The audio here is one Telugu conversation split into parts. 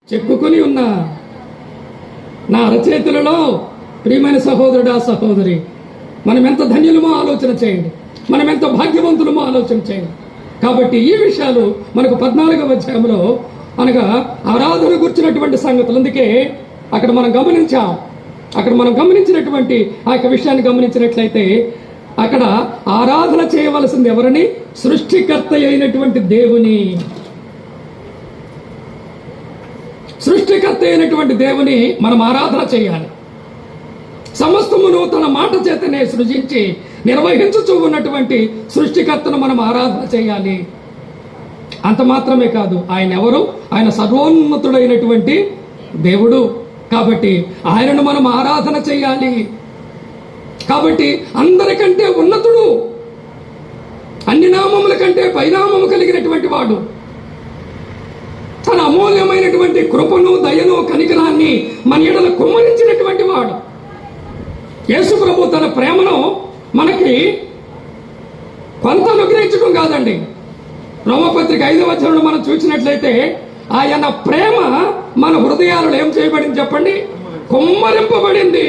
చెక్కుకుని ఉన్న నా అరచేతులలో ప్రియమైన సహోదరుడా సహోదరి, మనం ఎంత ధన్యులమో ఆలోచన చేయండి, మనం ఎంత భాగ్యవంతులమో ఆలోచన చేయండి. కాబట్టి ఈ విషయాలు మనకు 14వ అధ్యాయంలో అనగా ఆరాధన గుర్చినటువంటి సంగతులు. అందుకే అక్కడ మనం గమనించినటువంటి ఆ యొక్క విషయాన్ని గమనించినట్లయితే అక్కడ ఆరాధన చేయవలసింది ఎవరని? సృష్టికర్త అయినటువంటి దేవుని. సృష్టికర్త అయినటువంటి దేవుని మనం ఆరాధన చేయాలి. సమస్తమును తన మాట చేతనే సృజించి నిర్వహించుచూ ఉన్నటువంటి సృష్టికర్తను మనం ఆరాధన చేయాలి. అంత మాత్రమే కాదు, ఆయన ఎవరు? ఆయన సర్వోన్నతుడైనటువంటి దేవుడు. కాబట్టి ఆయనను మనం ఆరాధన చేయాలి. కాబట్టి అందరికంటే ఉన్నతుడు, అన్ని నామముల కంటే పైనామము కలిగినటువంటి వాడు, తన అమూల్యమైనటువంటి కృపను దయను కనికరాన్ని మన ఎడల కుమ్మరించినటువంటి వాడు. యేసు ప్రభు తన ప్రేమను మనకి కొంత అనుగ్రహించడం కాదండి. రోమపత్రిక 5వ అధ్యాయంలో మనం చూసినట్లయితే ఆయన ప్రేమ మన హృదయాలలో ఏం చేయబడింది చెప్పండి? కుమ్మరింపబడింది.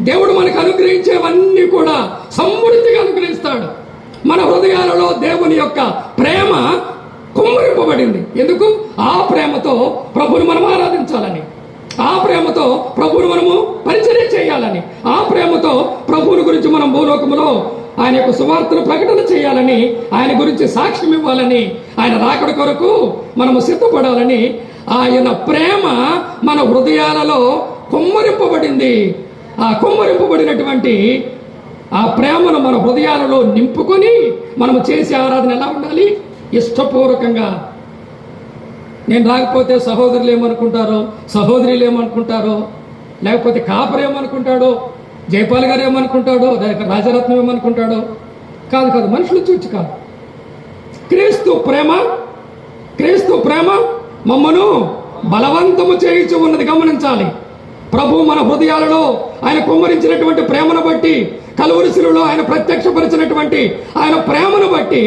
దేవుడు మనకు అనుగ్రహించేవన్నీ కూడా సమృద్ధిగా అనుగ్రహిస్తాడు. మన హృదయాలలో దేవుని యొక్క ప్రేమ కుమ్మరింపబడింది. ఎందుకు? ఆ ప్రేమతో ప్రభువును మనం ఆరాధించాలని, ఆ ప్రేమతో ప్రభువును మనము పరిచర్య చేయాలని, ఆ ప్రేమతో ప్రభువుని గురించి మనం భూలోకములో ఆయన యొక్క సువార్తను ప్రకటన చేయాలని, ఆయన గురించి సాక్ష్యం ఇవ్వాలని, ఆయన రాకడ కొరకు మనము సిద్ధపడాలని ఆయన ప్రేమ మన హృదయాలలో కుమ్మరింపబడింది. ఆ కుమ్మరింపబడినటువంటి ఆ ప్రేమను మన హృదయాలలో నింపుకొని మనము చేసే ఆరాధన ఎలా ఉండాలి? ఇష్టపూర్వకంగా. నేను రాకపోతే సహోదరులు ఏమనుకుంటారో, సహోదరులు ఏమనుకుంటారో, లేకపోతే కాపరు ఏమనుకుంటాడో, జయపాల్ గారు ఏమనుకుంటాడో, లేక రాజరత్నం ఏమనుకుంటాడో కాదు, మనుషులు చూచి కాదు. క్రీస్తు ప్రేమ మమ్మను బలవంతము చేయించి ఉన్నది గమనించాలి. ప్రభు మన హృదయాలలో ఆయన కుమ్మరించినటువంటి ప్రేమను బట్టి, కలువరి శిలువలో ఆయన ప్రత్యక్షపరిచినటువంటి ఆయన ప్రేమను బట్టి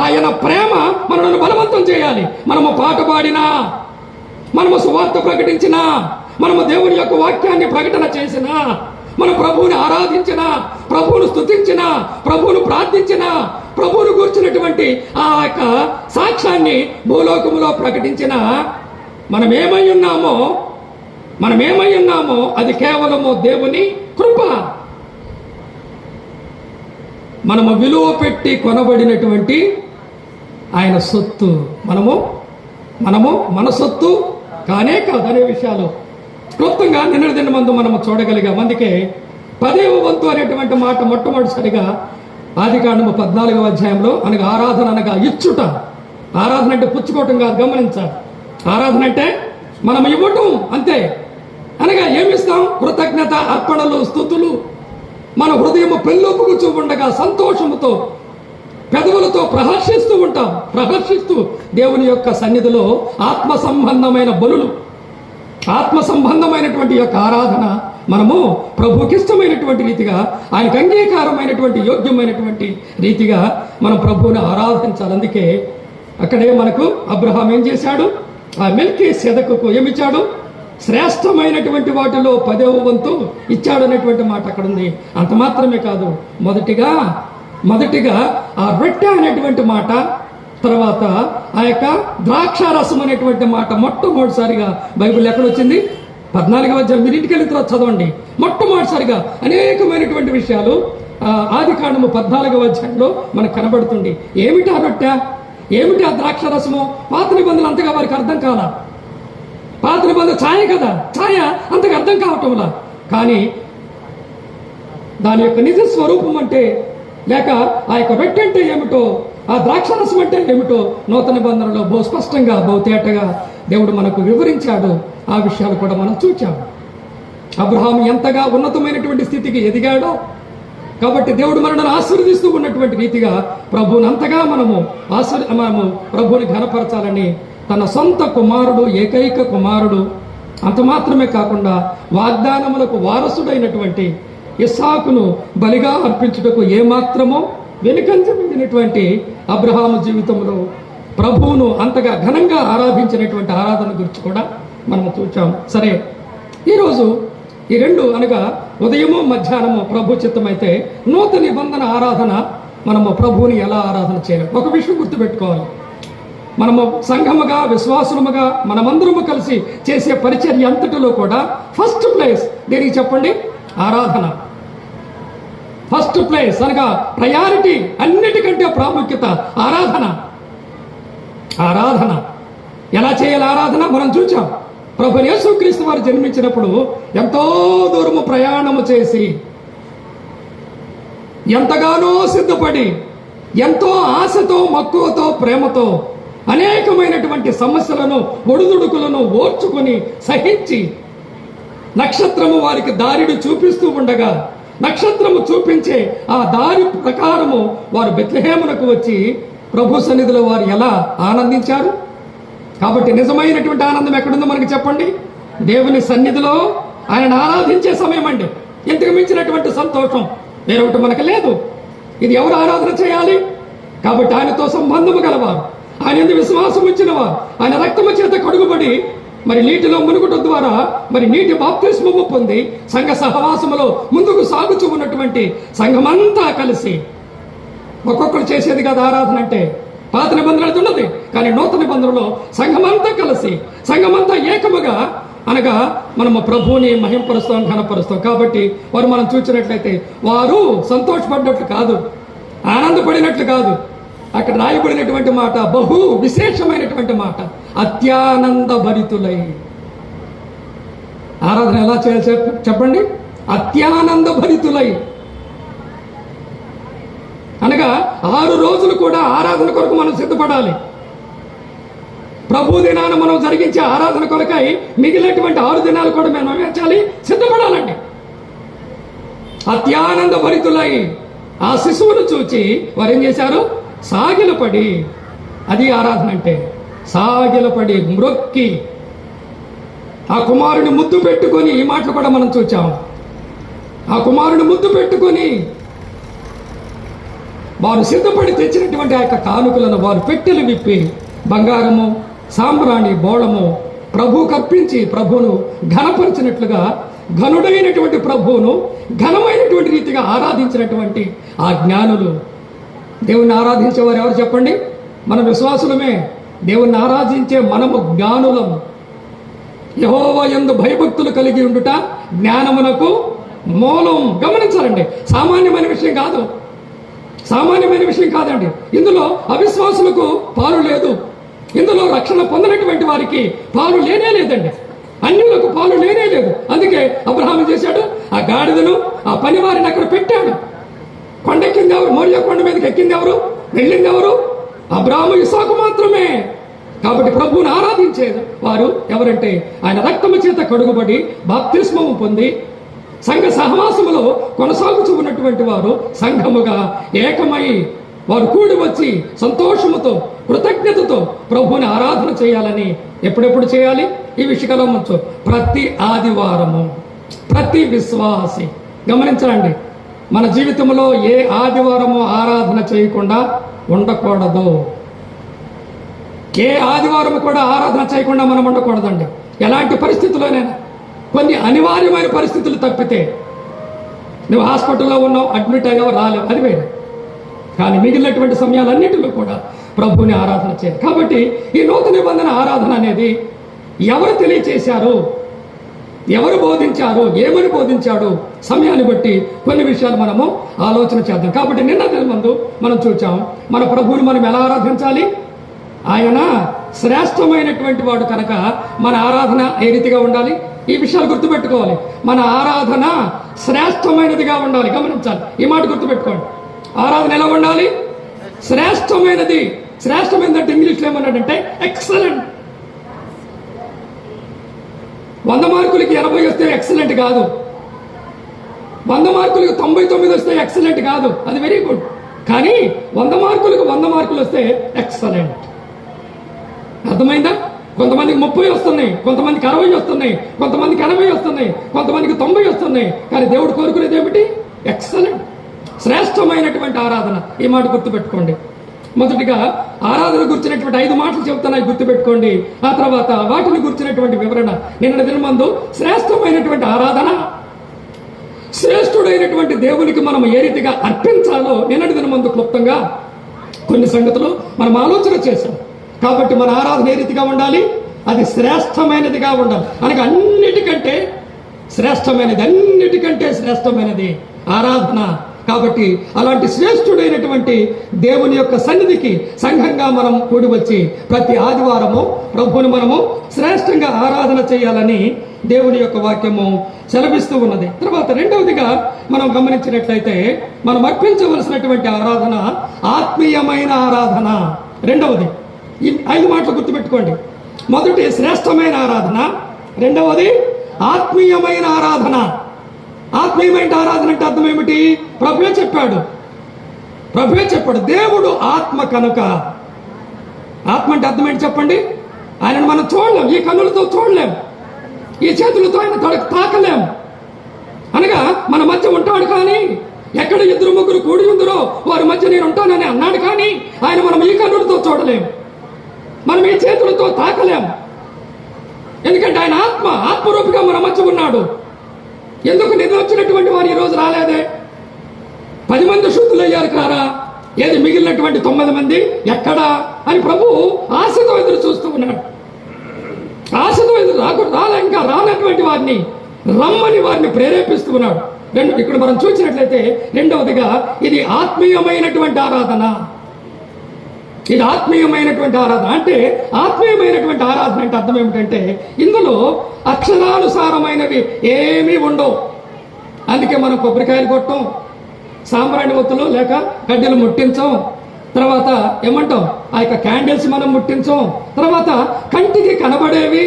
ఆయన ప్రేమ మనల్ని బలవంతం చేయాలి. మనము పాట పాడినా, మనము సువార్త ప్రకటించినా, మనము దేవుని యొక్క వాక్యాన్ని ప్రకటన చేసినా, మన ప్రభువుని ఆరాధించిన, ప్రభువును స్తుతించిన, ప్రభువును ప్రార్థించిన, ప్రభువును కూర్చున్నటువంటి ఆ యొక్క సాక్ష్యాన్ని భూలోకములో ప్రకటించిన మనం ఏమై ఉన్నామో అది కేవలము దేవుని కృప. మనము విలువ పెట్టి కొనబడినటువంటి ఆయన సొత్తు. మనము మన సొత్తు కానే కాదనే విషయాలు క్లుప్తంగా నిన్న మందు మనము చూడగలిగాం. అందుకే 10వ వంతు అనేటువంటి మాట మొట్టమొదటిసారిగా ఆదికాండము 14వ అధ్యాయంలో అనగా ఆరాధన అనగా ఇచ్చుట. ఆరాధన అంటే పుచ్చుకోవటం కాదు, గమనించాలి. ఆరాధన అంటే మనం ఇవ్వటం అంతే. అనగా ఏమిస్తాం? కృతజ్ఞత అర్పణలు, స్తుతులు. మన హృదయము పెళ్ళొప్పుకుచూ ఉండగా సంతోషముతో పెదవులతో ప్రహర్షిస్తూ దేవుని యొక్క సన్నిధిలో ఆత్మ సంబంధమైన బలులు, ఆత్మ సంబంధమైనటువంటి యొక్క ఆరాధన మనము ప్రభువుకి ఇష్టమైనటువంటి రీతిగా, ఆయనకు అంగీకారమైనటువంటి యోగ్యమైనటువంటి రీతిగా మనం ప్రభువుని ఆరాధించాలి. అందుకే అక్కడే మనకు అబ్రహాం ఏం చేశాడు? ఆ మెల్కీసెదెకుకు ఏమిచ్చాడు? శ్రేష్టమైనటువంటి వాటిలో 10వ వంతు ఇచ్చాడు అనేటువంటి మాట అక్కడ ఉంది. అంత మాత్రమే కాదు, మొదటిగా ఆ రొట్టె అనేటువంటి మాట, తర్వాత ఆ యొక్క ద్రాక్షారసం అనేటువంటి మాట మొట్టమొదటిసారిగా బైబిల్ ఎక్కడొచ్చింది? 14వ అధ్యాయం. మీరు ఇంటికి వెళ్ళిన తర్వాత చదవండి. మొట్టమొదటిసారిగా అనేకమైనటువంటి విషయాలు ఆదికాండము 14వ అధ్యాయంలో మనకు కనబడుతుంది. ఏమిటి ఆ రొట్టె, ఏమిటి ఆ ద్రాక్షారసము? పాత నిబంధనలు అంతగా వారికి అర్థం కాల. పాత నిబంధన ఛాయ కదా, ఛాయ అంతగా అర్థం కావటంలా. కానీ దాని యొక్క నిజ స్వరూపం అంటే, లేక ఆ యొక్క రొట్టె అంటే ఏమిటో, ఆ ద్రాక్షారసం అంటే ఏమిటో నూతన నిబంధనలో బహు స్పష్టంగా, బహు తేటగా దేవుడు మనకు వివరించాడు. ఆ విషయాలు కూడా మనం చూచాము. అబ్రహాం ఎంతగా ఉన్నతమైనటువంటి స్థితికి ఎదిగాడో, కాబట్టి దేవుడు మనల్ని ఆశీర్వదిస్తూ ఉన్నటువంటి రీతిగా ప్రభువుని అంతగా మనము ప్రభువుని ఘనపరచాలని తన సొంత కుమారుడు, ఏకైక కుమారుడు, అంత మాత్రమే కాకుండా వాగ్దానములకు వారసుడైనటువంటి ఇస్సాకును బలిగా అర్పించుటకు ఏమాత్రమో వెనుకంజ మిగిలినటువంటి అబ్రహాము జీవితంలో ప్రభువును అంతగా ఘనంగా ఆరాధించినటువంటి ఆరాధన గురించి కూడా మనం చూచాం. సరే, ఈరోజు ఈ రెండు అనగా ఉదయము మధ్యాహ్నము ప్రభు చిత్తమైతే నూతన నిబంధన ఆరాధన మనము ప్రభువుని ఎలా ఆరాధన చేయాలి? ఒక విషయం గుర్తుపెట్టుకోవాలి. మనము సంఘముగా విశ్వాసులముగా మనమందరము కలిసి చేసే పరిచర్య అంతటిలో కూడా ఫస్ట్ ప్లేస్ దేనికి చెప్పండి? ఆరాధన. ఫస్ట్ ప్లేస్ అనగా ప్రయారిటీ, అన్నిటికంటే ప్రాముఖ్యత ఆరాధన. ఆరాధన ఎలా చేయాలి? ఆరాధన మనం చూచాం. ప్రభు యేసుక్రీస్తు వారు జన్మించినప్పుడు ఎంతో దూరము ప్రయాణము చేసి ఎంతగానో సిద్ధపడి ఎంతో ఆశతో మక్కువతో ప్రేమతో అనేకమైనటువంటి సమస్యలను ఒడిదుడుకులను ఓర్చుకొని సహించి నక్షత్రము వారికి దారిని చూపిస్తూ ఉండగా నక్షత్రము చూపించే ఆ దారి ప్రకారము వారు బెత్లెహేమునకు వచ్చి ప్రభు సన్నిధిలో వారు ఎలా ఆనందించారు? కాబట్టి నిజమైనటువంటి ఆనందం ఎక్కడుందో మనకి చెప్పండి. దేవుని సన్నిధిలో ఆయన ఆరాధించే సమయం అండి. ఇంతకు మించినటువంటి సంతోషం వేరొకటి మనకు లేదు. ఇది ఎవరు ఆరాధన చేయాలి? కాబట్టి ఆయనతో సంబంధము గలవారు, ఆయన యందు విశ్వాసం ఉంచిన వారు, ఆయన రక్తము చేత కడుగుబడి మరి నీటిలో మునుగుట ద్వారా మరి నీటి బాప్తిస్మము పొంది సంఘ సహవాసములో ముందుకు సాగుతూ ఉన్నటువంటి సంఘమంతా కలిసి ఒక్కొక్కరు చేసేది కదా ఆరాధన అంటే. పాత నిబంధనలు ఉన్నది, కానీ నూతన నిబంధనలో సంఘమంతా కలిసి సంఘమంతా ఏకముగా అనగా మనము ప్రభువుని మహింపరుస్తాం, ఘనపరుస్తాం. కాబట్టి వారు మనం చూసినట్లయితే వారు సంతోషపడినట్లు కాదు, ఆనందపడినట్లు కాదు. అక్కడ రాయబడినటువంటి మాట బహు విశేషమైనటువంటి మాట, అత్యానంద భరితులై. ఆరాధన ఎలా చేయాలి చెప్పండి? అత్యానంద భరితులై అనగా 6 రోజులు కూడా ఆరాధన కొరకు మనం సిద్ధపడాలి. ప్రభు దినాన మనం జరిగించే ఆరాధన కొరకై మిగిలినటువంటి 6 దినాలు కూడా మనం ఏర్చాలి, సిద్ధపడాలండి. అత్యానంద భరితులై ఆ శిశువును చూచి వారు ఏం చేశారు? సాగిలపడి. అది ఆరాధన అంటే. సాగిలపడి మ్రొక్కి ఆ కుమారుని ముద్దు పెట్టుకొని, ఈ మాటలు కూడా మనం చూచాం. ఆ కుమారుని ముద్దు పెట్టుకొని వారు సిద్ధపడి తెచ్చినటువంటి ఆ యొక్క కానుకలను వారు పెట్టెలు విప్పి బంగారము, సాంబ్రాణి, బోళము ప్రభువుకు అర్పించి ప్రభువును ఘనపరిచినట్లుగా ఘనుడైనటువంటి ప్రభువును ఘనమైనటువంటి రీతిగా ఆరాధించినటువంటి ఆ జ్ఞానులు. దేవుణ్ణి ఆరాధించేవారు ఎవరు చెప్పండి? మన విశ్వాసులమే. దేవుణ్ణి ఆరాధించే మనము జ్ఞానులము. యెహోవా యందు భయభక్తులు కలిగి ఉండుట జ్ఞానమునకు మూలం. గమనించాలండి, సామాన్యమైన విషయం కాదు, సామాన్యమైన విషయం కాదండి. ఇందులో అవిశ్వాసులకు పాలు లేదు, ఇందులో రక్షణ పొందినటువంటి వారికి పాలు లేనే లేదండి, అన్యులకు పాలు లేనే లేదు. అందుకే అబ్రహాము చేశాడు, ఆ గాడిదను ఆ పనివారిని అక్కడ పెట్టాడు. కొండెక్కింది ఎవరు? మోరియా కొండ మీదకి ఎక్కింది ఎవరు? వెళ్ళింది ఎవరు? అబ్రహాము, ఇస్సాకు మాత్రమే. కాబట్టి ప్రభువుని ఆరాధించేది వారు ఎవరంటే ఆయన రక్తము చేత కడుగుబడి బాప్తిస్మము పొంది సంఘ సహవాసములో కొనసాగుతూ ఉన్నటువంటి వారు సంఘముగా ఏకమై వారు కూడి వచ్చి సంతోషముతో కృతజ్ఞతతో ప్రభువుని ఆరాధన చేయాలని. ఎప్పుడెప్పుడు చేయాలి? ఈ విషయాల్లో మంచు ప్రతి ఆదివారము. ప్రతి విశ్వాసి గమనించండి, మన జీవితంలో ఏ ఆదివారము ఆరాధన చేయకుండా ఉండకూడదు. ఏ ఆదివారము కూడా ఆరాధన చేయకుండా మనం ఉండకూడదండి. ఎలాంటి పరిస్థితుల్లోనైనా, కొన్ని అనివార్యమైన పరిస్థితులు తప్పితే. నువ్వు హాస్పిటల్లో ఉన్నావు, అడ్మిట్ అయ్యావు, రాలేవు, అది వేరు. కానీ మిగిలినటువంటి సమయాలన్నింటిలో కూడా ప్రభువుని ఆరాధన చేయాలి. కాబట్టి ఈ నూతన నిబంధన ఆరాధన అనేది ఎవరు తెలియచేశారు, ఎవరు బోధించారు, ఏమని బోధించాడు, సమయాన్ని బట్టి కొన్ని విషయాలు మనము ఆలోచన చేద్దాం. కాబట్టి నిన్న ముందు మనం చూచాం, మన ప్రభువుని మనం ఎలా ఆరాధించాలి? ఆయన శ్రేష్టమైనటువంటి వాడు కనుక మన ఆరాధన ఏ రీతిగా ఉండాలి? ఈ విషయాలు గుర్తుపెట్టుకోవాలి. మన ఆరాధన శ్రేష్టమైనదిగా ఉండాలి. గమనించాలి, ఈ మాట గుర్తుపెట్టుకోండి. ఆరాధన ఎలా ఉండాలి? శ్రేష్టమైనది. శ్రేష్టమైనదంటే ఇంగ్లీష్లో ఏమన్నాడంటే ఎక్సలెంట్. 100 మార్కులకి 80 వస్తే ఎక్సలెంట్ కాదు, 100 మార్కులకు 99 వస్తే ఎక్సలెంట్ కాదు, అది వెరీ గుడ్. కానీ 100 మార్కులకు 100 మార్కులు వస్తే ఎక్సలెంట్. అర్థమైందా? కొంతమందికి 30 వస్తున్నాయి, కొంతమందికి 60 వస్తున్నాయి, కొంతమందికి 80 వస్తున్నాయి, కొంతమందికి 90 వస్తున్నాయి. కానీ దేవుడు కోరుకునేది ఏమిటి? ఎక్సలెంట్, శ్రేష్టమైనటువంటి ఆరాధన. ఈ మాట గుర్తుపెట్టుకోండి. మొదటిగా ఆరాధన గురించినటువంటి 5 మాటలు చెబుతున్నాయి, గుర్తుపెట్టుకోండి. ఆ తర్వాత వాటిని గురించినటువంటి వివరణ. నిన్న దినమందు శ్రేష్టమైనటువంటి ఆరాధన, శ్రేష్ఠుడైనటువంటి దేవునికి మనం ఏ రీతిగా అర్పించాలో నిన్నటి దినమందు క్లుప్తంగా కొన్ని సంగతులు మనం ఆలోచన చేశాం. కాబట్టి మన ఆరాధన ఏ రీతిగా ఉండాలి? అది శ్రేష్టమైనదిగా ఉండాలి. అనగా అన్నిటికంటే శ్రేష్టమైనది ఆరాధన. కాబట్టి అలాంటి శ్రేష్ఠుడైనటువంటి దేవుని యొక్క సన్నిధికి సంఘంగా మనం కూడి వచ్చి ప్రతి ఆదివారము ప్రభువుని మనము శ్రేష్టంగా ఆరాధన చేయాలని దేవుని యొక్క వాక్యము సెలవిస్తూ ఉన్నది. తర్వాత రెండవదిగా మనం గమనించినట్లయితే మనం అర్పించవలసినటువంటి ఆరాధన ఆత్మీయమైన ఆరాధన. రెండవది ఈ 5 మాటలు గుర్తుపెట్టుకోండి. మొదటి శ్రేష్టమైన ఆరాధన, రెండవది ఆత్మీయమైన ఆరాధన. ఆత్మీయమైన ఆరాధన అంటే అర్థం ఏమిటి? ప్రభువే చెప్పాడు. దేవుడు ఆత్మ కనుక. ఆత్మ అంటే అర్థం ఏంటి చెప్పండి? ఆయనను మనం చూడలేం, ఈ కన్నులతో చూడలేం, ఈ చేతులతో ఆయన తాకలేం. అనగా మన మధ్య ఉంటాడు, కానీ ఎక్కడ 2-3 కూడి ఉందరో వారి మధ్య నేను ఉంటానని అన్నాడు. కానీ ఆయన మనం ఈ కన్నులతో చూడలేం, మనం ఈ చేతులతో తాకలేం. ఎందుకంటే ఆయన ఆత్మరూపిగా మన మధ్య ఉన్నాడు. ఎందుకు నిన్న వచ్చినటువంటి వారు ఈరోజు రాలేదే? 10 మంది శుద్ధులయ్యారు కారా? ఏది మిగిలినటువంటి 9 మంది ఎక్కడా అని ప్రభు ఆశతో ఎదురు చూస్తూ ఉన్నాడు. ఆశతో ఎదురు ఇంకా రానటువంటి వారిని రమ్మని వారిని ప్రేరేపిస్తూ ఉన్నాడు. ఇక్కడ మనం చూసినట్లయితే రెండవదిగా ఇది ఆత్మీయమైనటువంటి ఆరాధన. ఇది ఆత్మీయమైనటువంటి ఆరాధన. అంటే ఆత్మీయమైనటువంటి ఆరాధన అంటే అర్థం ఏమిటంటే ఇందులో అక్షరానుసారమైనవి ఏమీ ఉండవు. అందుకే మనం కొబ్బరికాయలు కొట్టం, సాంబ్రాణి ఒత్తులు లేక గడ్డలు ముట్టించం, తర్వాత ఏమంటాం ఆ యొక్క క్యాండిల్స్ మనం ముట్టించం, తర్వాత కంటికి కనబడేవి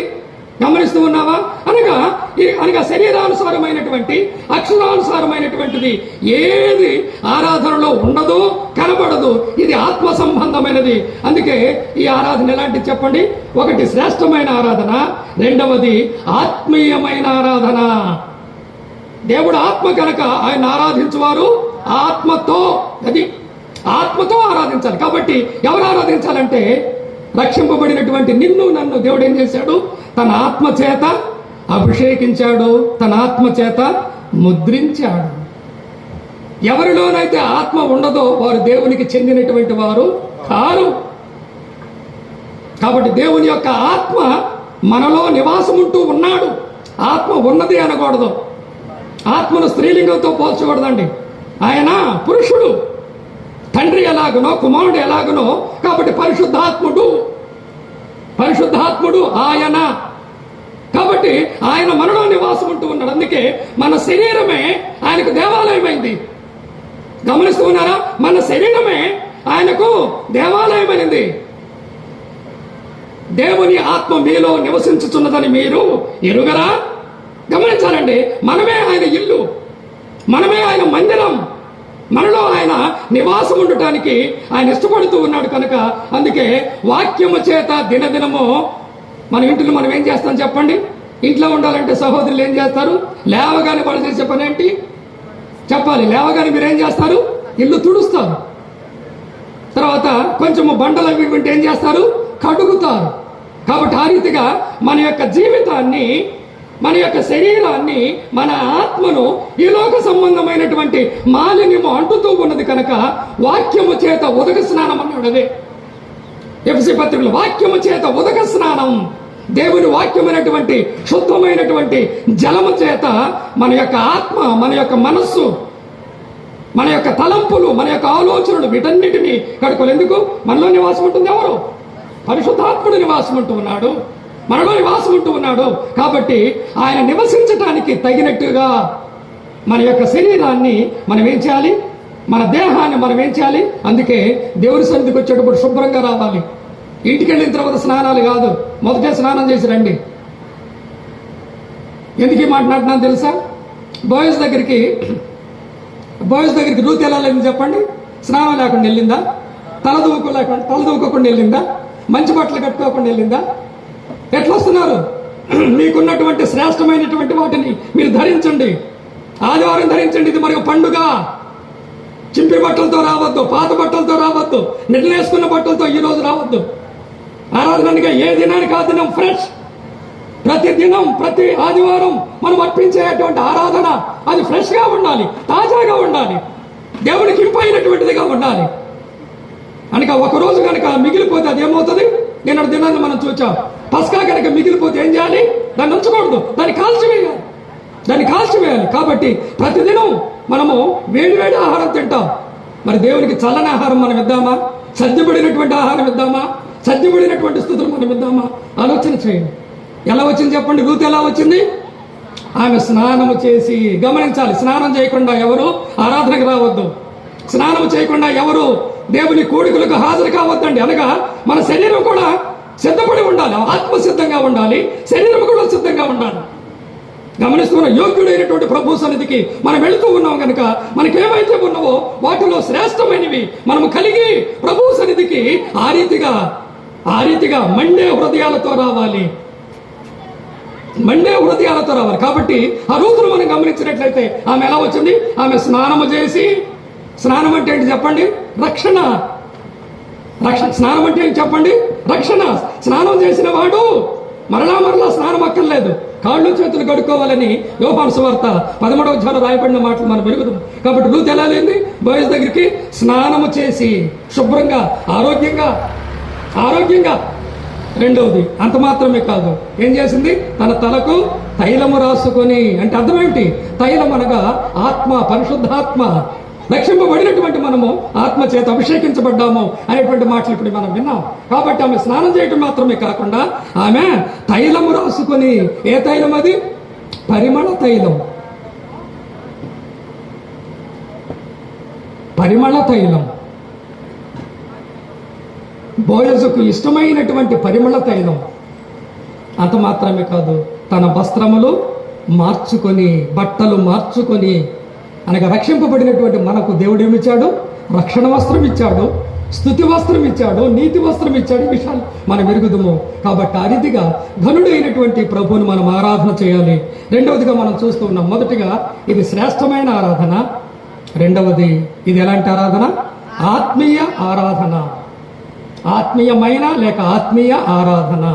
గమనిస్తూ ఉన్నావా? అనగా శరీరానుసారమైనటువంటి అక్షరానుసారమైనటువంటిది ఏది ఆరాధనలో ఉండదు, కనబడదు. ఇది ఆత్మ సంబంధమైనది. అందుకే ఈ ఆరాధన ఎలాంటిది చెప్పండి? ఒకటి శ్రేష్టమైన ఆరాధన, రెండవది ఆత్మీయమైన ఆరాధన. దేవుడు ఆత్మ కనుక ఆయన ఆరాధించువారు ఆత్మతో ఆరాధించాలి. కాబట్టి ఎవరు ఆరాధించాలంటే రక్షింపబడినటువంటి నిన్ను నన్ను దేవుడు ఏం చేశాడు? తన ఆత్మ చేత అభిషేకించాడు, తన ఆత్మ చేత ముద్రించాడు. ఎవరిలోనైతే ఆత్మ ఉండదో వారు దేవునికి చెందినటువంటి వారు కారు. కాబట్టి దేవుని యొక్క ఆత్మ మనలో నివాసం ఉంటూ ఉన్నాడు. ఆత్మ ఉన్నది అనకూడదు. ఆత్మను స్త్రీలింగంతో పోల్చకూడదండి. ఆయన పురుషుడు, తండ్రి ఎలాగునో కుమారుడు ఎలాగునో, కాబట్టి పరిశుద్ధాత్ముడు ఆయన. కాబట్టి ఆయన మనలో నివాసం ఉంటూ ఉన్నాడు. అందుకే మన శరీరమే ఆయనకు దేవాలయమైంది. గమనిస్తూ ఉన్నారా? మన శరీరమే ఆయనకు దేవాలయమైంది. దేవుని ఆత్మ మీలో నివసించుతున్నదని మీరు ఎరుగరా? గమనించాలండి. మనమే ఆయన ఇల్లు, మనమే ఆయన మందిరం, మనలో ఆయన నివాసం ఉండటానికి ఆయన ఇష్టపడుతూ ఉన్నాడు కనుక అందుకే వాక్యము చేత దినదినము మన ఇంట్లో మనం ఏం చేస్తాం చెప్పండి? ఇంట్లో ఉండాలంటే సహోదరులు ఏం చేస్తారు? లేవగానే వాళ్ళు చేసే పని ఏంటి చెప్పాలి? లేవగానే మీరు ఏం చేస్తారు? ఇల్లు తుడుస్తారు. తర్వాత కొంచెము బండలు అవి వింటే ఏం చేస్తారు? కడుగుతారు. కాబట్టి ఆ రీతిగా మన యొక్క జీవితాన్ని, మన యొక్క శరీరాన్ని, మన ఆత్మను ఈ లోక సంబంధమైనటువంటి మాలిన్యము అంటుతూ ఉన్నది కనుక వాక్యము చేత ఉదక స్నానం అన్నాడు. అదే ఎఫెసీ పత్రికలో వాక్యము చేత ఉదక స్నానం. దేవుని వాక్యమైనటువంటి శుద్ధమైనటువంటి జలము చేత మన యొక్క ఆత్మ, మన యొక్క మనస్సు, మన యొక్క తలంపులు, మన యొక్క ఆలోచనలు వీటన్నిటినీ కడుకోలు. ఎందుకు? మనలో నివాసం ఉంటుంది ఎవరు? పరిశుద్ధాత్ముడు నివాసం ఉంటూ ఉన్నాడు, మనలో నివాసం ఉంటూ ఉన్నాడు. కాబట్టి ఆయన నివసించటానికి తగినట్టుగా మన యొక్క శరీరాన్ని మనం ఏం చేయాలి? మన దేహాన్ని మనం ఏం చేయాలి? అందుకే దేవుని సన్నిధికి వచ్చేటప్పుడు శుభ్రంగా రావాలి. ఇంటికి వెళ్ళిన తర్వాత స్నానాలు కాదు, మొదటే స్నానం చేసి రండి. ఎందుకు మాట్లాడుతున్నాను తెలుసా? బాయ్స్ దగ్గరికి రూత్ ఎలా వెళ్ళింది చెప్పండి? స్నానం లేకుండా వెళ్ళిందా? తల దూకోకుండా వెళ్ళిందా? మంచి బట్టలు కట్టుకోకుండా వెళ్ళిందా? ఎట్లా వస్తున్నారు? మీకున్నటువంటి శ్రేష్టమైనటువంటి వాటిని మీరు ధరించండి. ఆదివారం ధరించండి, ఇది మరి పండుగ. చింపి బట్టలతో రావద్దు, పాత బట్టలతో రావద్దు, నిద్రలేసుకున్న బట్టలతో ఈ రోజు రావద్దు. ఆరాధనగా ఏ దినానికి ఆ దినం ఫ్రెష్. ప్రతి దినం ప్రతి ఆదివారం మనం అర్పించేటువంటి ఆరాధన అది ఫ్రెష్గా ఉండాలి, తాజాగా ఉండాలి, దేవునికి ఇంపైనటువంటిదిగా ఉండాలి. అనగా ఒకరోజు కనుక మిగిలిపోతే అది ఏమవుతుంది? నిన్న దినాన్ని మనం చూచాం. పస్కా కనుక మిగిలిపోతే ఏం చేయాలి? దాన్ని ఉంచకూడదు, దాన్ని కాల్చివేయాలి. కాబట్టి ప్రతిదినం మనము వేడి ఆహారం తింటాం. మరి దేవునికి చల్లని ఆహారం మనం ఇద్దామా? సర్దిపడినటువంటి ఆహారం ఇద్దామా? సర్దిపడినటువంటి స్థుతులు మనం ఇద్దామా? ఆలోచన చేయండి. ఎలా వచ్చింది చెప్పండి? రూతు ఎలా వచ్చింది? ఆమె స్నానము చేసి, గమనించాలి, స్నానం చేయకుండా ఎవరు ఆరాధనకు రావద్దు, స్నానం చేయకుండా ఎవరు దేవుని కోడికలకు హాజరు కావద్దండి. అనగా మన శరీరం కూడా సిద్ధపడి ఉండాలి, ఆత్మ సిద్ధంగా ఉండాలి, శరీరం కూడా సిద్ధంగా ఉండాలి. గమనిస్తున్న యోగ్యుడైనటువంటి ప్రభు సన్నిధికి మనం వెళుతూ ఉన్నాం కనుక మనకేమైతే ఉన్నావో వాటిలో శ్రేష్టమైనవి మనము కలిగి ప్రభు సన్నిధికి ఆ రీతిగా మండే హృదయాలతో రావాలి. కాబట్టి ఆ రూతును మనం గమనించినట్లయితే ఆమె ఎలా వచ్చింది? ఆమె స్నానము చేసి, స్నానం అంటే ఏంటి చెప్పండి? రక్షణ. స్నానం అంటే ఏంటి చెప్పండి? రక్షణ. స్నానం చేసిన వాడు మరలా స్నానం అక్కర్లేదు, కాళ్ళు చేతులు కడుక్కోవాలని యోహాను సువార్త 13వ అధ్యాయంలో రాయబడిన మాటలు మనం వెలుగుతాం. కాబట్టి రూతు ఎలా లేని బోయజు దగ్గరికి స్నానము చేసి శుభ్రంగా ఆరోగ్యంగా. రెండవది అంత మాత్రమే కాదు, ఏం చేసింది? తన తలకు తైలము రాసుకొని. అంటే అర్థం ఏమిటి? తైలం అనగా ఆత్మ, పరిశుద్ధాత్మ. రక్షింపబడినటువంటి మనము ఆత్మ చేత అభిషేకించబడ్డాము అనేటువంటి మాటలు ఇప్పుడు మనం విన్నాం. కాబట్టి ఆమె స్నానం చేయటం మాత్రమే కాకుండా ఆమె తైలము రాసుకొని. ఏ తైలం అది? పరిమళ తైలం. బోయజుకు ఇష్టమైనటువంటి పరిమళ తైలం. అంత మాత్రమే కాదు, తన వస్త్రములు మార్చుకొని, బట్టలు మార్చుకొని. అనగా రక్షింపబడినటువంటి మనకు దేవుడు ఏమిచ్చాడు? రక్షణ వస్త్రం ఇచ్చాడు, స్తుతి వస్త్రం ఇచ్చాడు, నీతి వస్త్రం ఇచ్చాడు. ఈ విషయాలు మనం ఎరుగుదుము. కాబట్టి ఆ రీతిగా ఘనుడైనటువంటి ప్రభువుని మనం ఆరాధన చేయాలి. రెండవదిగా మనం చూస్తూ ఉన్నాం, మొదటిగా ఇది శ్రేష్టమైన ఆరాధన. రెండవది ఇది ఎలాంటి ఆరాధన? ఆత్మీయ ఆరాధన. ఆత్మీయమైన లేక ఆత్మీయ ఆరాధన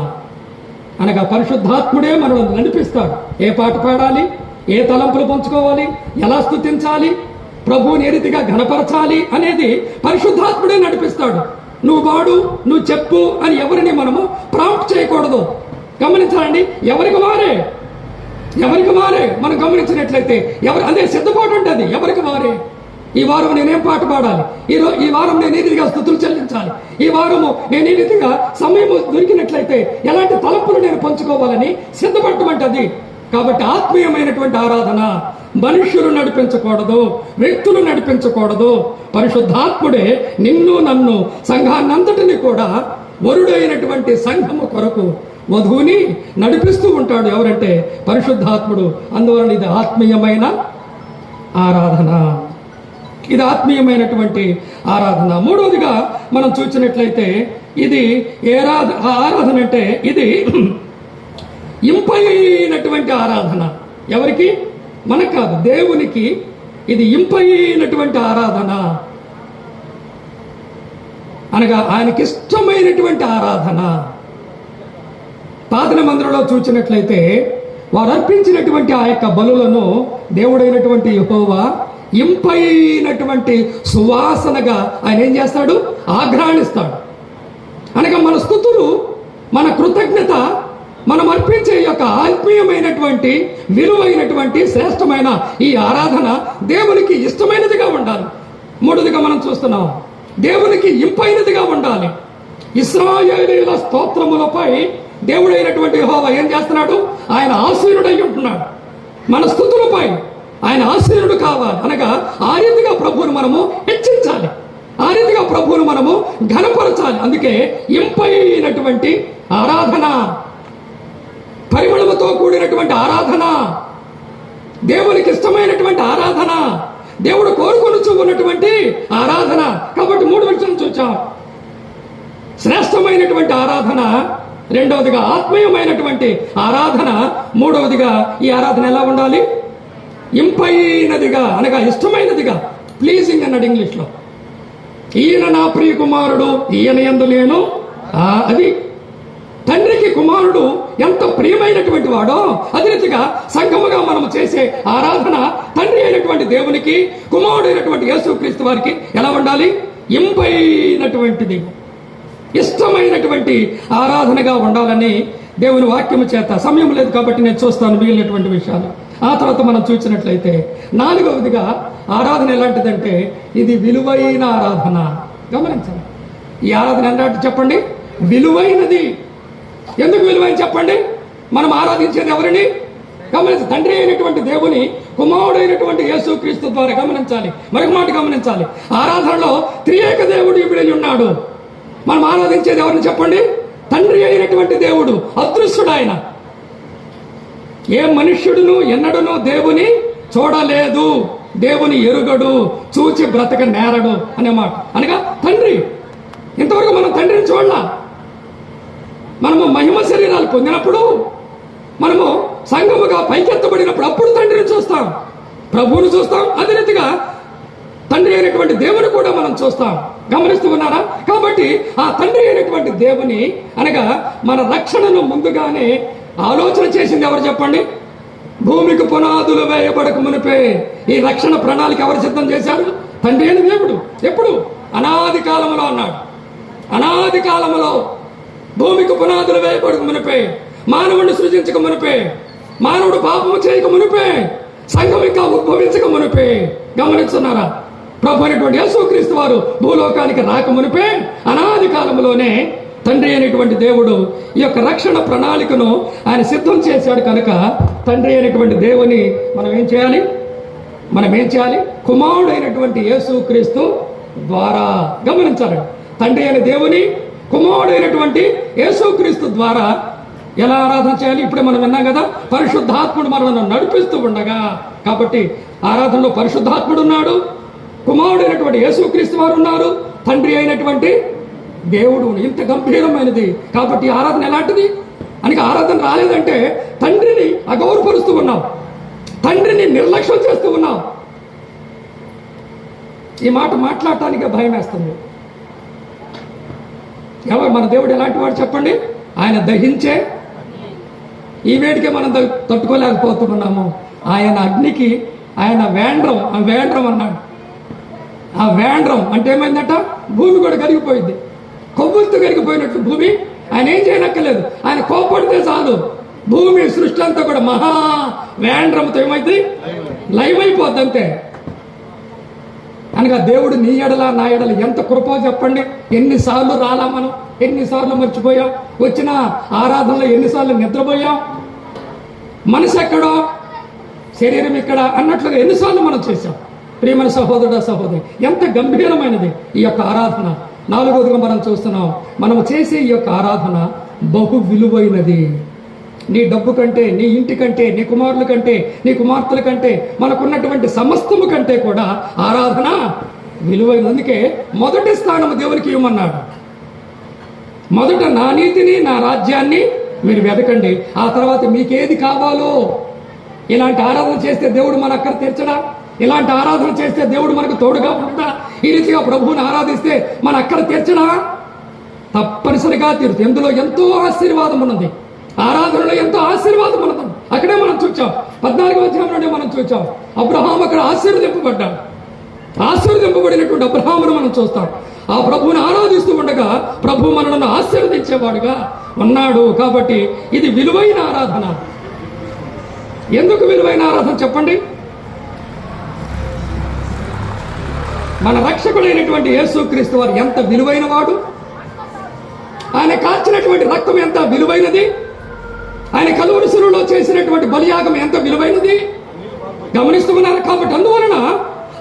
అనగా పరిశుద్ధాత్ముడే మనల్ని నడిపిస్తాడు. ఏ పాట పాడాలి, ఏ తలంపులు పంచుకోవాలి, ఎలా స్తుతించాలి, ప్రభువుని ఏ రీతిగా ఘనపరచాలి అనేది పరిశుద్ధాత్ముడే నడిపిస్తాడు. నువ్వు వాడు, నువ్వు చెప్పు అని ఎవరిని మనము ప్రాంప్ట్ చేయకూడదు. గమనించాలండి, ఎవరికి వారే మనం గమనించినట్లయితే అదే సిద్ధపాటు ఉంటుంది. ఎవరికి వారే. ఈ వారం నేనేం పాట పాడాలి, ఈ వారం నేను ఈ రీతిగా స్తుతులు చెల్లించాలి, ఈ వారము నేను ఈ రీతిగా సమయం దొరికినట్లయితే ఎలాంటి తలంపులు నేను పంచుకోవాలని సిద్ధపడటమంటది. కాబట్టి ఆత్మీయమైనటువంటి ఆరాధన మనుష్యులు నడిపించకూడదు, వ్యక్తులు నడిపించకూడదు. పరిశుద్ధాత్ముడే నిన్ను నన్ను సంఘాన్నంతటిని కూడా వరుడైనటువంటి సంఘము కొరకు వధువుని నడిపిస్తూ ఉంటాడు. ఎవరంటే పరిశుద్ధాత్ముడు. అందువలన ఇది ఆత్మీయమైన ఆరాధన. ఇది ఆత్మీయమైనటువంటి ఆరాధన. మూడవదిగా మనం చూసినట్లయితే ఇది ఆరాధన అంటే ఇది ఇంపైనటువంటి ఆరాధన. ఎవరికి? మనకు కాదు, దేవునికి ఇది ఇంపైనటువంటి ఆరాధన. అనగా ఆయనకి ఇష్టమైనటువంటి ఆరాధన. పాత మందిరంలో చూసినట్లయితే వారు అర్పించినటువంటి ఆ యొక్క బలులను దేవుడైనటువంటి యెహోవా ఇంపైనటువంటి సువాసనగా ఆయన ఏం చేస్తాడు? ఆఘ్రాణిస్తాడు. అనగా మన స్తుతులు, మన కృతజ్ఞత, మనం అర్పించే యొక్క ఆత్మీయమైనటువంటి విలువైనటువంటి శ్రేష్టమైన ఈ ఆరాధన దేవునికి ఇష్టమైనదిగా ఉండాలి. మూడవదిగా మనం చూస్తున్నాం, దేవునికి ఇంపైనదిగా ఉండాలి. ఇశ్రాయేలీయుల స్తోత్రములపై దేవుడైనటువంటి యెహోవా ఏం చేస్తున్నాడు? ఆయన ఆసీనుడై ఉంటున్నాడు. మన స్తుతులపై ఆయన ఆసీనుడు కావాలి. అనగా ఆ రీతిగా ప్రభువును మనము హెచ్చించాలి, ఆ రీతిగా ప్రభువును మనము ఘనపరచాలి. అందుకే ఇంపైనటువంటి ఆరాధన, పరిమళముతో కూడినటువంటి ఆరాధన, దేవునికి ఇష్టమైనటువంటి ఆరాధన, దేవుడు కోరుకొనుచు ఉన్నటువంటి ఆరాధన. కాబట్టి మూడు విషయం చూచాం. శ్రేష్టమైనటువంటి ఆరాధన, రెండవదిగా ఆత్మీయమైనటువంటి ఆరాధన, మూడవదిగా ఈ ఆరాధన ఎలా ఉండాలి? ఇంపైనదిగా, అనగా ఇష్టమైనదిగా. ప్లీజింగ్ అన్నాడు ఇంగ్లీష్లో. ఈయన నా ప్రియ కుమారుడు, ఈయన యందు నేను అది తండ్రికి కుమారుడు ఎంత ప్రియమైనటువంటి వాడో అదే రీతిగా సంఘముగా మనం చేసే ఆరాధన తండ్రి అయినటువంటి దేవునికి, కుమారుడు అయినటువంటి యేసుక్రీస్తు వారికి ఎలా ఉండాలి? ఇంపైనటువంటిది, ఇష్టమైనటువంటి ఆరాధనగా ఉండాలని దేవుని వాక్యము చేత, సమయం లేదు కాబట్టి నేను చూస్తాను మిగిలినటువంటి విషయాలు. ఆ తర్వాత మనం చూసినట్లయితే 4వదిగా ఆరాధన ఎలాంటిదంటే ఇది విలువైన ఆరాధన. గమనించండి, ఈ ఆరాధన ఎలాంటి చెప్పండి? విలువైనది. ఎందుకు విలువైన చెప్పండి? మనం ఆరాధించేది ఎవరిని? గమనించి, తండ్రి అయినటువంటి దేవుని, కుమారుడు అయినటువంటి యేసుక్రీస్తు ద్వారా. గమనించాలి, మరొక మాట గమనించాలి, ఆరాధనలో త్రియేక దేవుడు ఇప్పుడు ఉన్నాడు. మనం ఆరాధించేది ఎవరిని చెప్పండి? తండ్రి అయినటువంటి దేవుడు, అదృశ్యుడు ఆయన. ఏ మనుష్యుడును ఎన్నడూను దేవుని చూడలేదు, దేవుని ఎరుగడు, చూచి బ్రతక నేరడు అనే మాట. అనగా తండ్రి. ఇంతవరకు మనం తండ్రిని చూడలా. మనము మహిమ శరీరాలు పొందినప్పుడు, మనము సంఘముగా పైకెత్తబడినప్పుడు అప్పుడు తండ్రిని చూస్తాం, ప్రభువును చూస్తాం. అదే రీతిగా తండ్రి అయినటువంటి దేవుని కూడా మనం చూస్తాం. గమనిస్తూ ఉన్నారా? కాబట్టి ఆ తండ్రి అయినటువంటి దేవుని, అనగా మన రక్షణను ముందుగానే ఆలోచన చేసింది ఎవరు చెప్పండి? భూమికి పునాదులు వేయబడక మునిపే ఈ రక్షణ ప్రణాళిక ఎవరు సిద్ధం చేశారు? తండ్రి అయిన దేవుడు. ఎప్పుడు? అనాది కాలంలో అన్నాడు. అనాది కాలంలో భూమికి పునాదులు వేయబడక మునిపే, మానవుడిని సృజించక మునిపే, మానవుడు పాపము చేయక మునిపే, సంఘం ఇంకా ఉద్భవించక మునిపే. గమనిస్తున్నారా? ప్రభు అయినటువంటి యేసుక్రీస్తు వారు భూలోకానికి రాక మునిపే అనాది కాలంలోనే తండ్రి అయినటువంటి దేవుడు ఈ యొక్క రక్షణ ప్రణాళికను ఆయన సిద్ధం చేశాడు. కనుక తండ్రి అయినటువంటి దేవుని మనం ఏం చేయాలి? కుమారుడు అయినటువంటి యేసుక్రీస్తు ద్వారా. గమనించాలి, తండ్రి అయిన దేవుని, కుమారుడు అయినటువంటి యేసుక్రీస్తు ద్వారా ఎలా ఆరాధన చేయాలి? ఇప్పుడే మనం విన్నాం కదా, పరిశుద్ధాత్ముడు మనల్ని నడిపిస్తూ ఉండగా. కాబట్టి ఆరాధనలో పరిశుద్ధాత్ముడు ఉన్నాడు, కుమారుడు అయినటువంటి యేసుక్రీస్తు వారు ఉన్నారు, తండ్రి అయినటువంటి దేవుడు. ఇంత గంభీరమైనది. కాబట్టి ఆరాధన ఎలాంటిది? అనగా ఆరాధన రాలేదంటే తండ్రిని అగౌరవపరుస్తూ ఉన్నాం, తండ్రిని నిర్లక్ష్యం చేస్తూ ఉన్నాం. ఈ మాట మాట్లాడటానికి భయం వేస్తుంది. ఎవరు మన దేవుడు? ఎలాంటి వాడు చెప్పండి? ఆయన దహించే. ఈ వేడికే మనం తట్టుకోలేకపోతున్నాము. ఆయన అగ్నికి ఆయన వేండ్రం అన్నాడు. ఆ వేండ్రం అంటే ఏమైందట? భూమి కూడా కరిగిపోయింది, కొవ్వులతో కరిగిపోయినట్లు భూమి. ఆయన ఏం చేయనక్కర్లేదు, ఆయన కోపడితే చాలు భూమి సృష్టి అంతా కూడా మహా వేండ్రంతో ఏమైంది? లైవ్ అయిపోద్ది అంతే. అనగా దేవుడు నీ ఎడల నా ఎడల ఎంత కృపో చెప్పండి. ఎన్నిసార్లు రాలా మనం, ఎన్నిసార్లు మర్చిపోయాం, వచ్చిన ఆరాధనలో ఎన్నిసార్లు నిద్రపోయాం, మనసు ఎక్కడో శరీరం ఇక్కడ అన్నట్లుగా ఎన్నిసార్లు మనం చేశాం. ప్రియమైన సహోదరుడు, సహోదరి, ఎంత గంభీరమైనది ఈ యొక్క ఆరాధన. 4వదిగా మనం చూస్తున్నాం, మనము చేసే ఈ యొక్క ఆరాధన బహు విలువైనది. నీ డబ్బు కంటే, నీ ఇంటి కంటే, నీ కుమారుల కంటే, నీ కుమార్తెల కంటే, మనకున్నటువంటి సమస్తము కంటే కూడా ఆరాధన విలువైనది. అందుకే మొదటి స్థానం దేవునికి ఇవ్వమన్నాడు. మొదట నా నీతిని, నా రాజ్యాన్ని మీరు వెతకండి, ఆ తర్వాత మీకేది కావాలో. ఇలాంటి ఆరాధన చేస్తే దేవుడు మన అక్కర తీర్చడా? ఇలాంటి ఆరాధన చేస్తే దేవుడు మనకు తోడుగా ఉండడా? ఈ రీతిగా ప్రభువుని ఆరాధిస్తే మన అక్కర తీర్చడా? తప్పనిసరిగా తీరుతుంది. ఇందులో ఎంతో ఆశీర్వాదం ఉన్నది, ఆరాధనలో ఎంతో ఆశీర్వాదం ఉన్నది. అక్కడే మనం చూచాం, 14వ అధ్యాయం నుండి మనం చూచాం, అబ్రహాము అక్కడ ఆశీర్వదింపబడ్డాడు. ఆశీర్వదింపబడినటువంటి అబ్రహామును మనం చూస్తాం. ఆ ప్రభువుని ఆరాధిస్తూ ఉండగా ప్రభు మనలను ఆశీర్వదించేవాడుగా ఉన్నాడు. కాబట్టి ఇది విలువైన ఆరాధన. ఎందుకు విలువైన ఆరాధన చెప్పండి? మన రక్షకుడైనటువంటి యేసుక్రీస్తు వారు ఎంత విలువైన వాడు, ఆయన కాల్చినటువంటి రక్తం ఎంత విలువైనది, ఆయన కలువరి శిలువలో చేసినటువంటి బలియాగం ఎంత విలువైనది. గమనిస్తూ ఉన్నారు. కాబట్టి అందువలన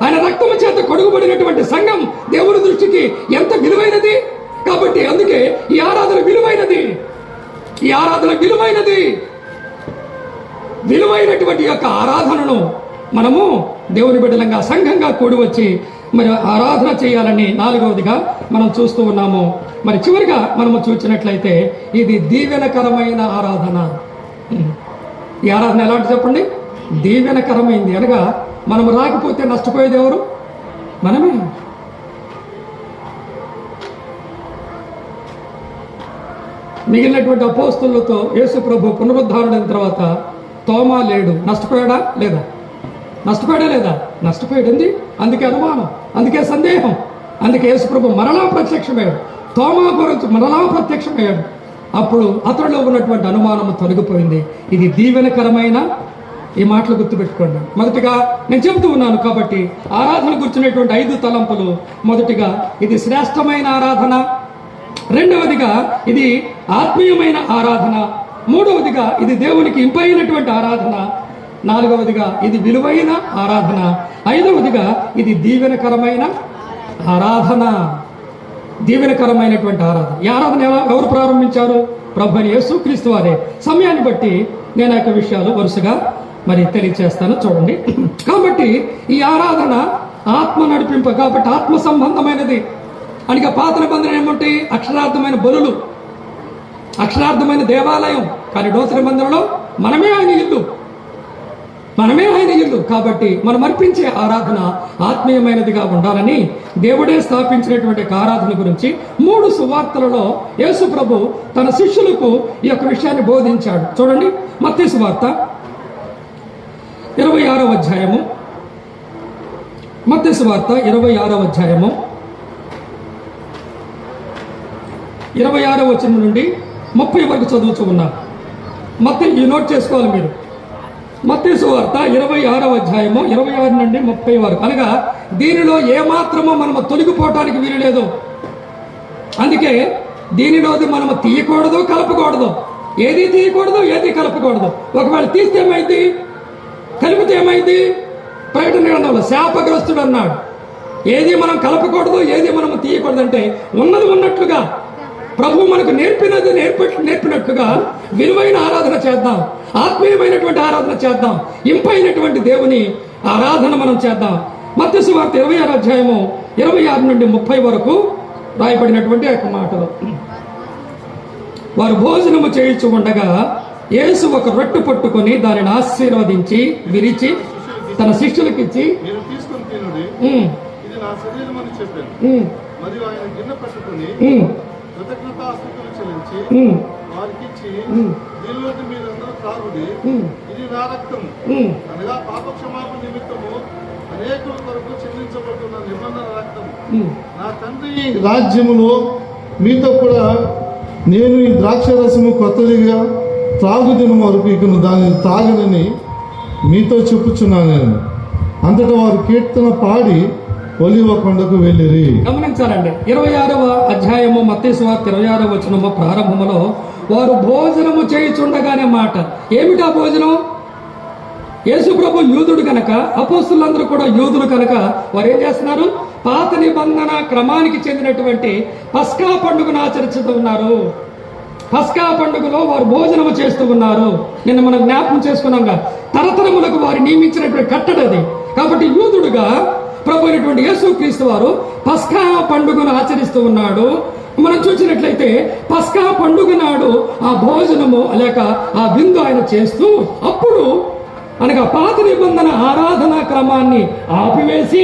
ఆయన రక్తము చేత కొడుగుబడినటువంటి సంఘం దేవుని దృష్టికి ఎంత విలువైనది. కాబట్టి అందుకే ఈ ఆరాధన విలువైనది. ఈ ఆరాధన విలువైనది. విలువైనటువంటి యొక్క ఆరాధనను మనము దేవుని బిడ్డలంగా సంఘంగా కూడి వచ్చి మరి ఆరాధన చేయాలని 4వదిగా మనం చూస్తూ ఉన్నాము. మరి చివరిగా మనము చూసినట్లయితే ఇది దీవెనకరమైన ఆరాధన. ఈ ఆరాధన ఎలాంటి చెప్పండి? దీవెనకరమైంది. అనగా మనము రాకపోతే నష్టపోయేది ఎవరు? మనమే. మిగిలినటువంటి అపోస్తులతో యేసు ప్రభు పునరుద్ధారణ తర్వాత తోమా లేడు, నష్టపోయాడా లేదా? నష్టపోయాడా లేదా? నష్టపోయాడు. అందుకే అనుమానం, అందుకే సందేహం, అందుకే యేసు ప్రభు మరలా ప్రత్యక్షమయ్యాడు. తోమా గురించి మరలా ప్రత్యక్షమయ్యాడు. అప్పుడు అతడిలో ఉన్నటువంటి అనుమానము తొలగిపోయింది. ఇది దీవెనకరమైన, ఈ మాటలు గుర్తుపెట్టుకోండి. మొదటిగా నేను చెబుతూ ఉన్నాను కాబట్టి ఆరాధన గురించినటువంటి 5 తలంపులు. మొదటిగా ఇది శ్రేష్టమైన ఆరాధన, రెండవదిగా ఇది ఆత్మీయమైన ఆరాధన, మూడవదిగా ఇది దేవునికి ఇంపైనటువంటి ఆరాధన, నాలుగవదిగా ఇది విలువైన ఆరాధన, ఐదవదిగా ఇది దీవెనకరమైన ఆరాధన. దీవెనకరమైనటువంటి ఆరాధన. ఈ ఆరాధన ఎవరు ప్రారంభించారు? ప్రభు యేసుక్రీస్తు వారే. సమయాన్ని బట్టి నేను ఆ విషయాలు వరుసగా తెలియచేస్తాను, చూడండి. కాబట్టి ఈ ఆరాధన ఆత్మ నడిపింప, కాబట్టి ఆత్మ సంబంధమైనది. అనగా పాత నిబంధన ఏమంటే అక్షరార్థమైన బలులు, అక్షరార్థమైన దేవాలయం. కానీ నూతన నిబంధనలో మనమే ఆయన ఇల్లు, మనమే ఆయన ఇల్లు. కాబట్టి మనం అర్పించే ఆరాధన ఆత్మీయమైనదిగా ఉండాలని దేవుడే స్థాపించినటువంటి ఆరాధన గురించి 3 సువార్తలలో యేసు ప్రభు తన శిష్యులకు ఈ యొక్క విషయాన్ని బోధించాడు. చూడండి, మత్తయి సువార్త 26వ అధ్యాయము, మత్తయి సువార్త 26వ అధ్యాయము 26వ వచనం నుండి 30 వరకు చదువుతూ ఉన్నారు. మత్తయి, ఈ నోట్ చేసుకోవాలి మీరు. మత్తయి సువార్త 26వ అధ్యాయము 26 నుండి 30 వరకు. అనగా దీనిలో ఏమాత్రమో మనము తొలగిపోవటానికి వీలు లేదు. అందుకే దీనిలోది మనము తీయకూడదు, కలపకూడదు. ఏది తీయకూడదు, ఏది కలపకూడదు. ఒకవేళ తీస్తే ఏమైంది, కలిపితే ఏమైంది? ప్రకటన గ్రంథంలో శాపగ్రస్తుడు అన్నాడు. ఏది మనం కలపకూడదు, ఏది మనము తీయకూడదు అంటే ఉన్నది ఉన్నట్లుగా ప్రభు మనకు నేర్పినట్లుగా విలువైన ఆరాధన చేద్దాం, ఆత్మీయమైనటువంటి ఆరాధన చేద్దాం, ఇంపైనటువంటి దేవుని ఆరాధన మనం చేద్దాం. మత్తయి సువార్త 26వ అధ్యాయము 26 నుండి 30 వరకు రాయబడినటువంటి ఒక మాటలు. వారు భోజనము చేయించు ఉండగా యేసు ఒక రొట్టె పట్టుకొని దానిని ఆశీర్వదించి విరిచి తన శిష్యులకు ఇచ్చి, కృతజ్ఞతాస్తుతులు చెల్లించి వారికిచ్చి, దీనిలోకి మీరందరూ త్రాగుడి, ఇది నా రక్తము, అనగా పాపక్షమాపణ నిమిత్తము అనేకుల కొరకు చెల్లించబడుతున్న నిబంధన రక్తము. నా తండ్రి రాజ్యములో మీతో కూడా నేను ఈ ద్రాక్షరసము కొత్తదిగా త్రాగుదినం వరకు ఇక దానిని తాగనని మీతో చెప్పుచున్నాను. అంతటా వారు కీర్తన పాడి ఒలివ కొండకు వెళ్ళిరి. గమనించాలండి, 26వ అధ్యాయము మత్తయి సువార్త 26వ వచనము ప్రారంభములో వారు భోజనము చేయుచుండగానే మాట. ఏమిటా భోజనం? యేసు ప్రభు యూదుడు కనుక, అపోస్తులందరూ కూడా యూదులు కనుక వారు ఏం చేస్తున్నారు? పాత నిబంధన క్రమానికి చెందినటువంటి పస్కా పండుగను ఆచరిస్తూ ఉన్నారు. పస్కా పండుగలో వారు భోజనము చేస్తూ ఉన్నారు. నిన్న మనం జ్ఞాపకం చేసుకున్నాంగా, తరతరములకు వారు నియమించినటువంటి కట్టడది. కాబట్టి యూదుడుగా ప్రభు అయినటువంటి యేసుక్రీస్తు వారు పస్కా పండుగను ఆచరిస్తూ ఉన్నాడు. మనం చూసినట్లయితే పస్కా పండుగ నాడు ఆ భోజనము లేక ఆ విందు ఆయన చేస్తూ, అప్పుడు అనగా పాత నిబంధన ఆరాధనా క్రమాన్ని ఆపివేసి,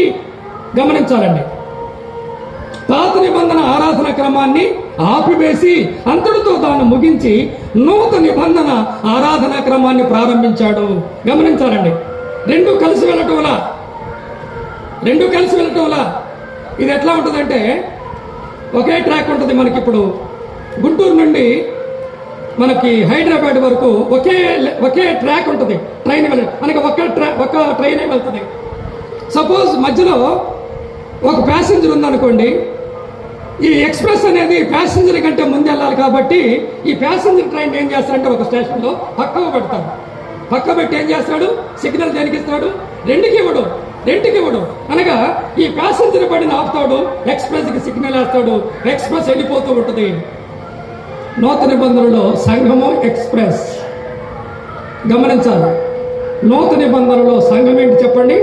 గమనించాలండి, పాత నిబంధన ఆరాధన క్రమాన్ని ఆపివేసి అంతటితో దాన్ని ముగించి నూతన నిబంధన ఆరాధనా క్రమాన్ని ప్రారంభించాడు. గమనించాలండి, రెండు కలిసి వెళ్ళటంలా ఇది ఎట్లా ఉంటుందంటే, ఒకే ట్రాక్ ఉంటుంది. మనకి ఇప్పుడు గుంటూరు నుండి మనకి హైదరాబాద్ వరకు ఒకే ట్రాక్ ఉంటుంది. ట్రైన్ మనకి ఒక ట్రైనే వెళ్తుంది. సపోజ్ మధ్యలో ఒక ప్యాసింజర్ ఉందనుకోండి, ఈ ఎక్స్ప్రెస్ అనేది ప్యాసింజర్ కంటే ముందు వెళ్ళాలి. కాబట్టి ఈ ప్యాసింజర్ ట్రైన్ ఏం చేస్తారంటే ఒక స్టేషన్లో పక్కకు పెడతాడు. పక్క పెట్టి ఏం చేస్తాడు? సిగ్నల్ దేనికి ఇస్తాడు? రెండుకి ఇవ్వడు. అనగా ఈ ప్యాసింజర్ బండిని ఆపుతాడు, ఎక్స్ప్రెస్ కి సిగ్నల్ వేస్తాడు, ఎక్స్ప్రెస్ వెళ్ళిపోతూ ఉంటుంది. నూతన నిబంధనలో సంఘము ఎక్స్ప్రెస్. గమనించాలి, నూతన నిబంధనలో సంఘం ఏంటి చెప్పండి?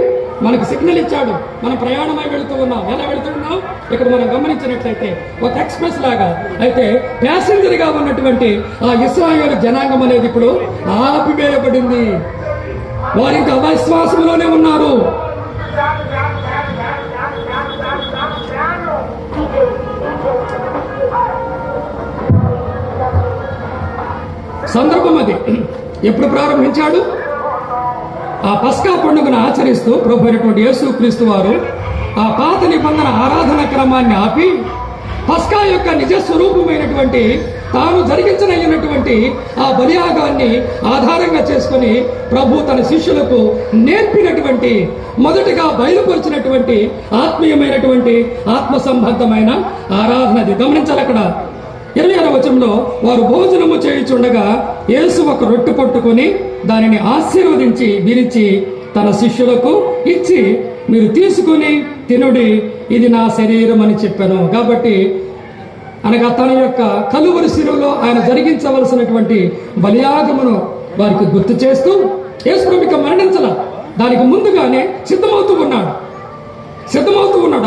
మనకు సిగ్నల్ ఇచ్చాడు, మనం ప్రయాణమై వెళుతూ ఉన్నాం. ఎలా వెళుతున్నాం? ఇక్కడ మనం గమనించినట్లయితే ఒక ఎక్స్ప్రెస్ లాగా. అయితే ప్యాసింజర్ గా ఉన్నటువంటి ఆ ఇశ్రాయేలు జనాంగం అనేది ఇప్పుడు ఆపివేయబడింది. వారు ఇంకా అవిశ్వాసంలోనే ఉన్నారు. సందర్భం అది. ఎప్పుడు ప్రారంభించాడు? ఆ పస్కా పండుగను ఆచరిస్తూ ప్రభు అయినటువంటి యేసుక్రీస్తు వారు ఆ పాత నిబంధన ఆరాధన క్రమాన్ని ఆపి పస్కా యొక్క నిజ స్వరూపమైనటువంటి తాను జరిగించనయ్యినటువంటి ఆ బలియాగాన్ని ఆధారంగా చేసుకొని ప్రభు తన శిష్యులకు నేర్పినటువంటి, మొదటిగా బయలుపరిచినటువంటి ఆత్మీయమైనటువంటి ఆత్మ సంబంధమైన ఆరాధనది. గమనించాలి అక్కడ 26వ వచనంలో, వారు భోజనము చేయుచుండగా యేసు ఒక రొట్టె పట్టుకొని దానిని ఆశీర్వదించి విరిచి తన శిష్యులకు ఇచ్చి, మీరు తీసుకుని తినుడి, ఇది నా శరీరం అని చెప్పాను. కాబట్టి అనగా తన యొక్క కలువరి శిలువలో ఆయన జరిగించవలసినటువంటి బలియాగమును వారికి గుర్తు చేస్తూ యేసుప్రభు ఇక మరణించాల, దానికి ముందుగానే సిద్ధమవుతూ ఉన్నాడు.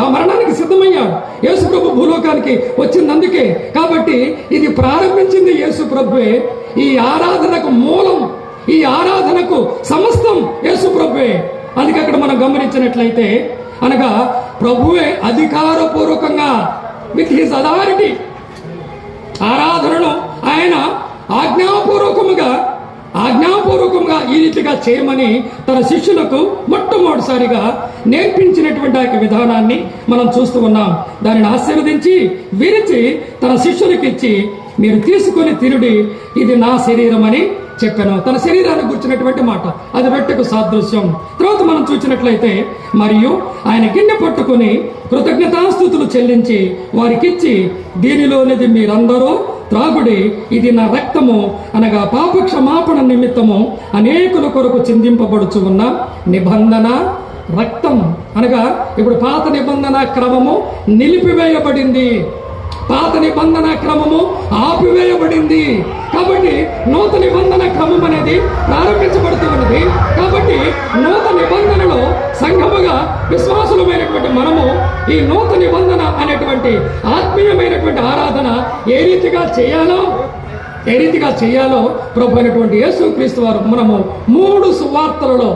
ఆ మరణానికి సిద్ధమయ్యాడు. యేసుప్రభు భూలోకానికి వచ్చిందందుకే. కాబట్టి ఇది ప్రారంభించింది యేసుప్రభువే. ఈ ఆరాధనకు మూలం, ఈ ఆరాధనకు సమస్తం యేసుప్రభువే. అందుకే అక్కడ మనం గమనించినట్లయితే అనగా ప్రభువే అధికారపూర్వకంగా విత్ హిజ్ అథారిటీ ఆరాధనను ఆయన ఆజ్ఞాపూర్వకముగా ఈ రీతిగా చేయమని తన శిష్యులకు మొట్టమొదటిసారిగా నేర్పించినటువంటి ఆ విధానాన్ని మనం చూస్తూ ఉన్నాం. దానిని ఆశీర్వదించి విరిచి తన శిష్యులకు ఇచ్చి, మీరు తీసుకొని తినుడి, ఇది నా శరీరం అని చెప్పాను. తన శరీరాన్ని గుర్చినటువంటి మాట, అది రొట్టెకు సాదృశ్యం. తర్వాత మనం చూసినట్లయితే, మరియు ఆయన గిన్నె పట్టుకుని కృతజ్ఞతాస్తుతులు చెల్లించి వారికిచ్చి, దీనిలోనిది మీరందరూ త్రాగుడి, ఇది నా రక్తము, అనగా పాప క్షమాపణ నిమిత్తము అనేకుల కొరకు చిందింపబడుచు ఉన్న నిబంధన రక్తం. అనగా ఇప్పుడు పాత నిబంధన క్రమము నిలిపివేయబడింది, పాత నిబంధన క్రమము ఆపివేయబడింది. కాబట్టి నూతన నిబంధన క్రమం అనేది ప్రారంభించబడుతూ ఉన్నది. కాబట్టి నూతన నిబంధనలో సంఘముగా విశ్వాసులమైనటువంటి మనము ఈ నూతన నిబంధన అనేటువంటి ఆత్మీయమైనటువంటి ఆరాధన ఏ రీతిగా చేయాలో ప్రభు అయినటువంటి యేసుక్రీస్తు వారు మనము మూడు సువార్తలలో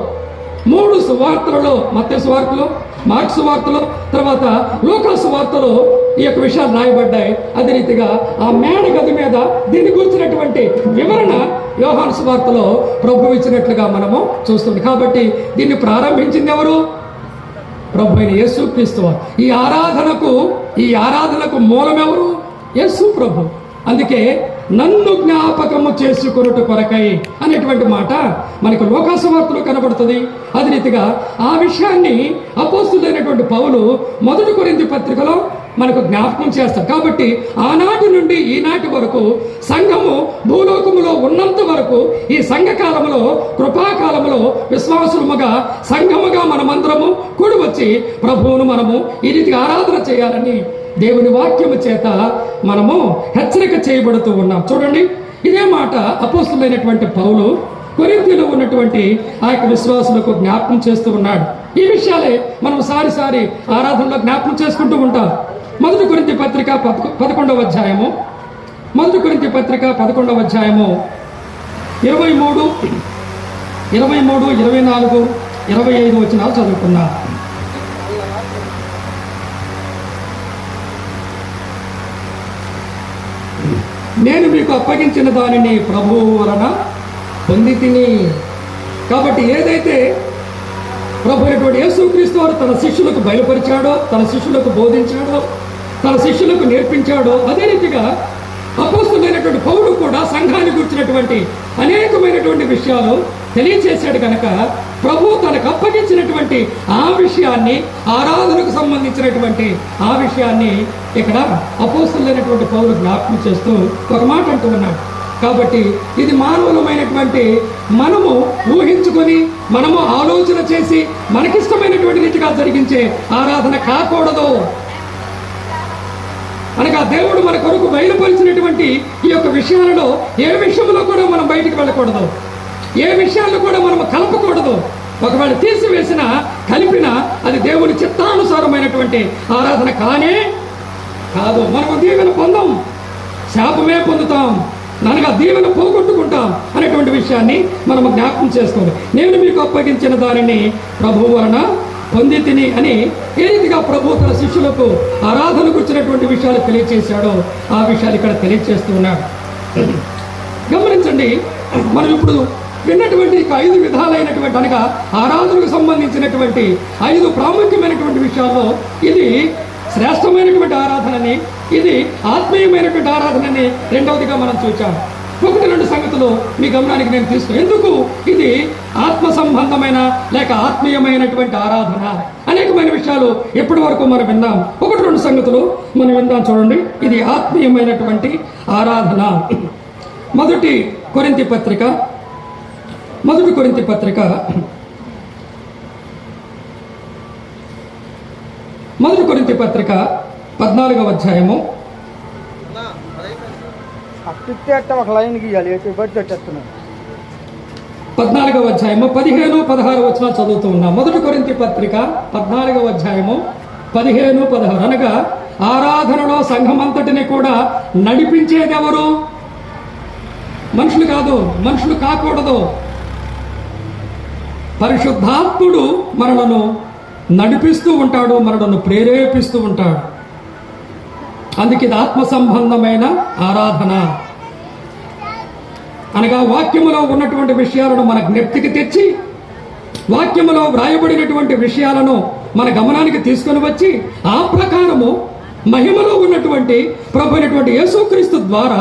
మత్తయి సువార్తలో, మార్కు సువార్తలో, తర్వాత లూకా సువార్తలో ఈ యొక్క విషయాలు రాయబడ్డాయి. అదే రీతిగా ఆ మేడ గది మీద దీన్ని కూర్చున్నటువంటి వివరణ యోహాను సువార్తలో ప్రభు ఇచ్చినట్లుగా మనము చూస్తుంది. కాబట్టి దీన్ని ప్రారంభించింది ఎవరు? ప్రభు అయిన యేసుక్రీస్తు వారు. ఈ ఆరాధనకు మూలం ఎవరు? యేసు ప్రభు. అందుకే నన్ను జ్ఞాపకము చేసుకొనుట కొరకై అనేటువంటి మాట మనకు లూకా సువార్తలో కనబడుతుంది. అదే రీతిగా ఆ విషయాన్ని అపోస్తులైనటువంటి పౌలు 1 కొరింథీ పత్రికలో మనకు జ్ఞాపకం చేస్తారు. కాబట్టి ఆనాటి నుండి ఈనాటి వరకు సంఘము భూలోకములో ఉన్నంత వరకు ఈ సంఘకాలంలో, కృపాకాలంలో విశ్వాసులముగా సంఘముగా మనమందరము కూడి వచ్చి ప్రభువును మనము ఈ రీతిగా ఆరాధన చేయాలని దేవుని వాక్యము చేత మనము హెచ్చరిక చేయబడుతూ ఉన్నాం. చూడండి, ఇదే మాట అపోస్తులైనటువంటి పౌలు కొరింథీలో ఉన్నటువంటి ఆ యొక్క విశ్వాసులకు జ్ఞాపకం చేస్తూ ఉన్నాడు. ఈ విషయాలే మనం సారి ఆరాధనలో జ్ఞాపకం చేసుకుంటూ ఉంటాం. 1 కొరింథీ పత్రిక 11వ అధ్యాయము 1 కొరింథీ పత్రిక 11వ అధ్యాయము 23, 24, 25 వచనాలు చదువుకున్నాం. నేను మీకు అప్పగించిన దానిని ప్రభువు వలన పొంది తిని. కాబట్టి ఏదైతే ప్రభు అయినటువంటి యేసుక్రీస్తు వారు తన శిష్యులకు బయలుపరిచాడో, తన శిష్యులకు బోధించాడో, తన శిష్యులకు నేర్పించాడో, అదే రీతిగా అపోస్తులైనటువంటి పౌలు కూడా సంఘాన్ని గురించినటువంటి అనేకమైనటువంటి విషయాలు తెలియచేశాడు. కనుక ప్రభు తనకు అప్పగించినటువంటి ఆ విషయాన్ని, ఆరాధనకు సంబంధించినటువంటి ఆ విషయాన్ని ఇక్కడ అపోస్తులైనటువంటి పౌలు జ్ఞాపకం చేస్తూ ఒక మాట అంటూ ఉన్నాడు. కాబట్టి ఇది మానవులమైనటువంటి మనము ఊహించుకొని, మనము ఆలోచన చేసి మనకిష్టమైనటువంటి రీతిగా జరిగించే ఆరాధన కాకూడదు. అనగా దేవుడు మన కొరకు బయలుపరిచినటువంటి ఈ యొక్క విషయాలలో ఏ విషయంలో కూడా మనం బయటికి వెళ్ళకూడదు, ఏ విషయాల్లో కూడా మనం కలపకూడదు. ఒకవేళ తీసివేసినా కలిపినా అది దేవుని చిత్తానుసారమైనటువంటి ఆరాధన కానే కాదు. మనము దీవెన పొందాం, శాపమే పొందుతాం, అనగా దీవెన పోగొట్టుకుంటాం అనేటువంటి విషయాన్ని మనం జ్ఞాపకం చేసుకోవాలి. నేను మీకు అప్పగించిన దానిని ప్రభువు వలన పొంది తిని అని ఏ రీతిగా ప్రభు తన శిష్యులకు ఆరాధనకు వచ్చినటువంటి విషయాలు తెలియచేశాడో ఆ విషయాలు ఇక్కడ తెలియచేస్తూ ఉన్నాడు. గమనించండి, మనం ఇప్పుడు విన్నటువంటి ఇక 5 విధాలైనటువంటి అనగా ఆరాధనకు సంబంధించినటువంటి 5 ప్రాముఖ్యమైనటువంటి విషయాల్లో ఇది శ్రేష్టమైనటువంటి ఆరాధనని, ఇది ఆత్మీయమైనటువంటి ఆరాధనని రెండవదిగా మనం చూచాం. 1-2 సంగతులు మీ గమనానికి నేను తీసుకున్నాను. ఎందుకు ఇది ఆత్మ సంబంధమైన లేక ఆత్మీయమైనటువంటి ఆరాధన? అనేకమైన విషయాలు ఎప్పటి వరకు మనం విన్నాం. 1-2 సంగతులు మనం విందాం. చూడండి, ఇది ఆత్మీయమైనటువంటి ఆరాధన. మొదటి కొరింథీ పత్రిక 14వ అధ్యాయము ఒక లైన్ గీయాలి, బట్టి పెట్టేస్తున్నాను. 14వ అధ్యాయము 15-16 వచనాలు చదువుతూ ఉన్నాం. 1 కొరింథీ పత్రిక 14వ అధ్యాయము 15-16 అనగా ఆరాధనలో సంఘమంతటిని కూడా నడిపించేది ఎవరు? మనుషులు కాదు, మనుషులు కాకూడదు. పరిశుద్ధాత్ముడు మనలను నడిపిస్తూ ఉంటాడు, మనలను ప్రేరేపిస్తూ ఉంటాడు. అందుకే ఇది ఆత్మ సంబంధమైన ఆరాధన. అనగా వాక్యములో ఉన్నటువంటి విషయాలను మన జ్ఞప్తికి తెచ్చి, వాక్యములో వ్రాయబడినటువంటి విషయాలను మన గమనానికి తీసుకొని వచ్చి, ఆ ప్రకారము మహిమలో ఉన్నటువంటి ప్రభు అయినటువంటి యేసుక్రీస్తు ద్వారా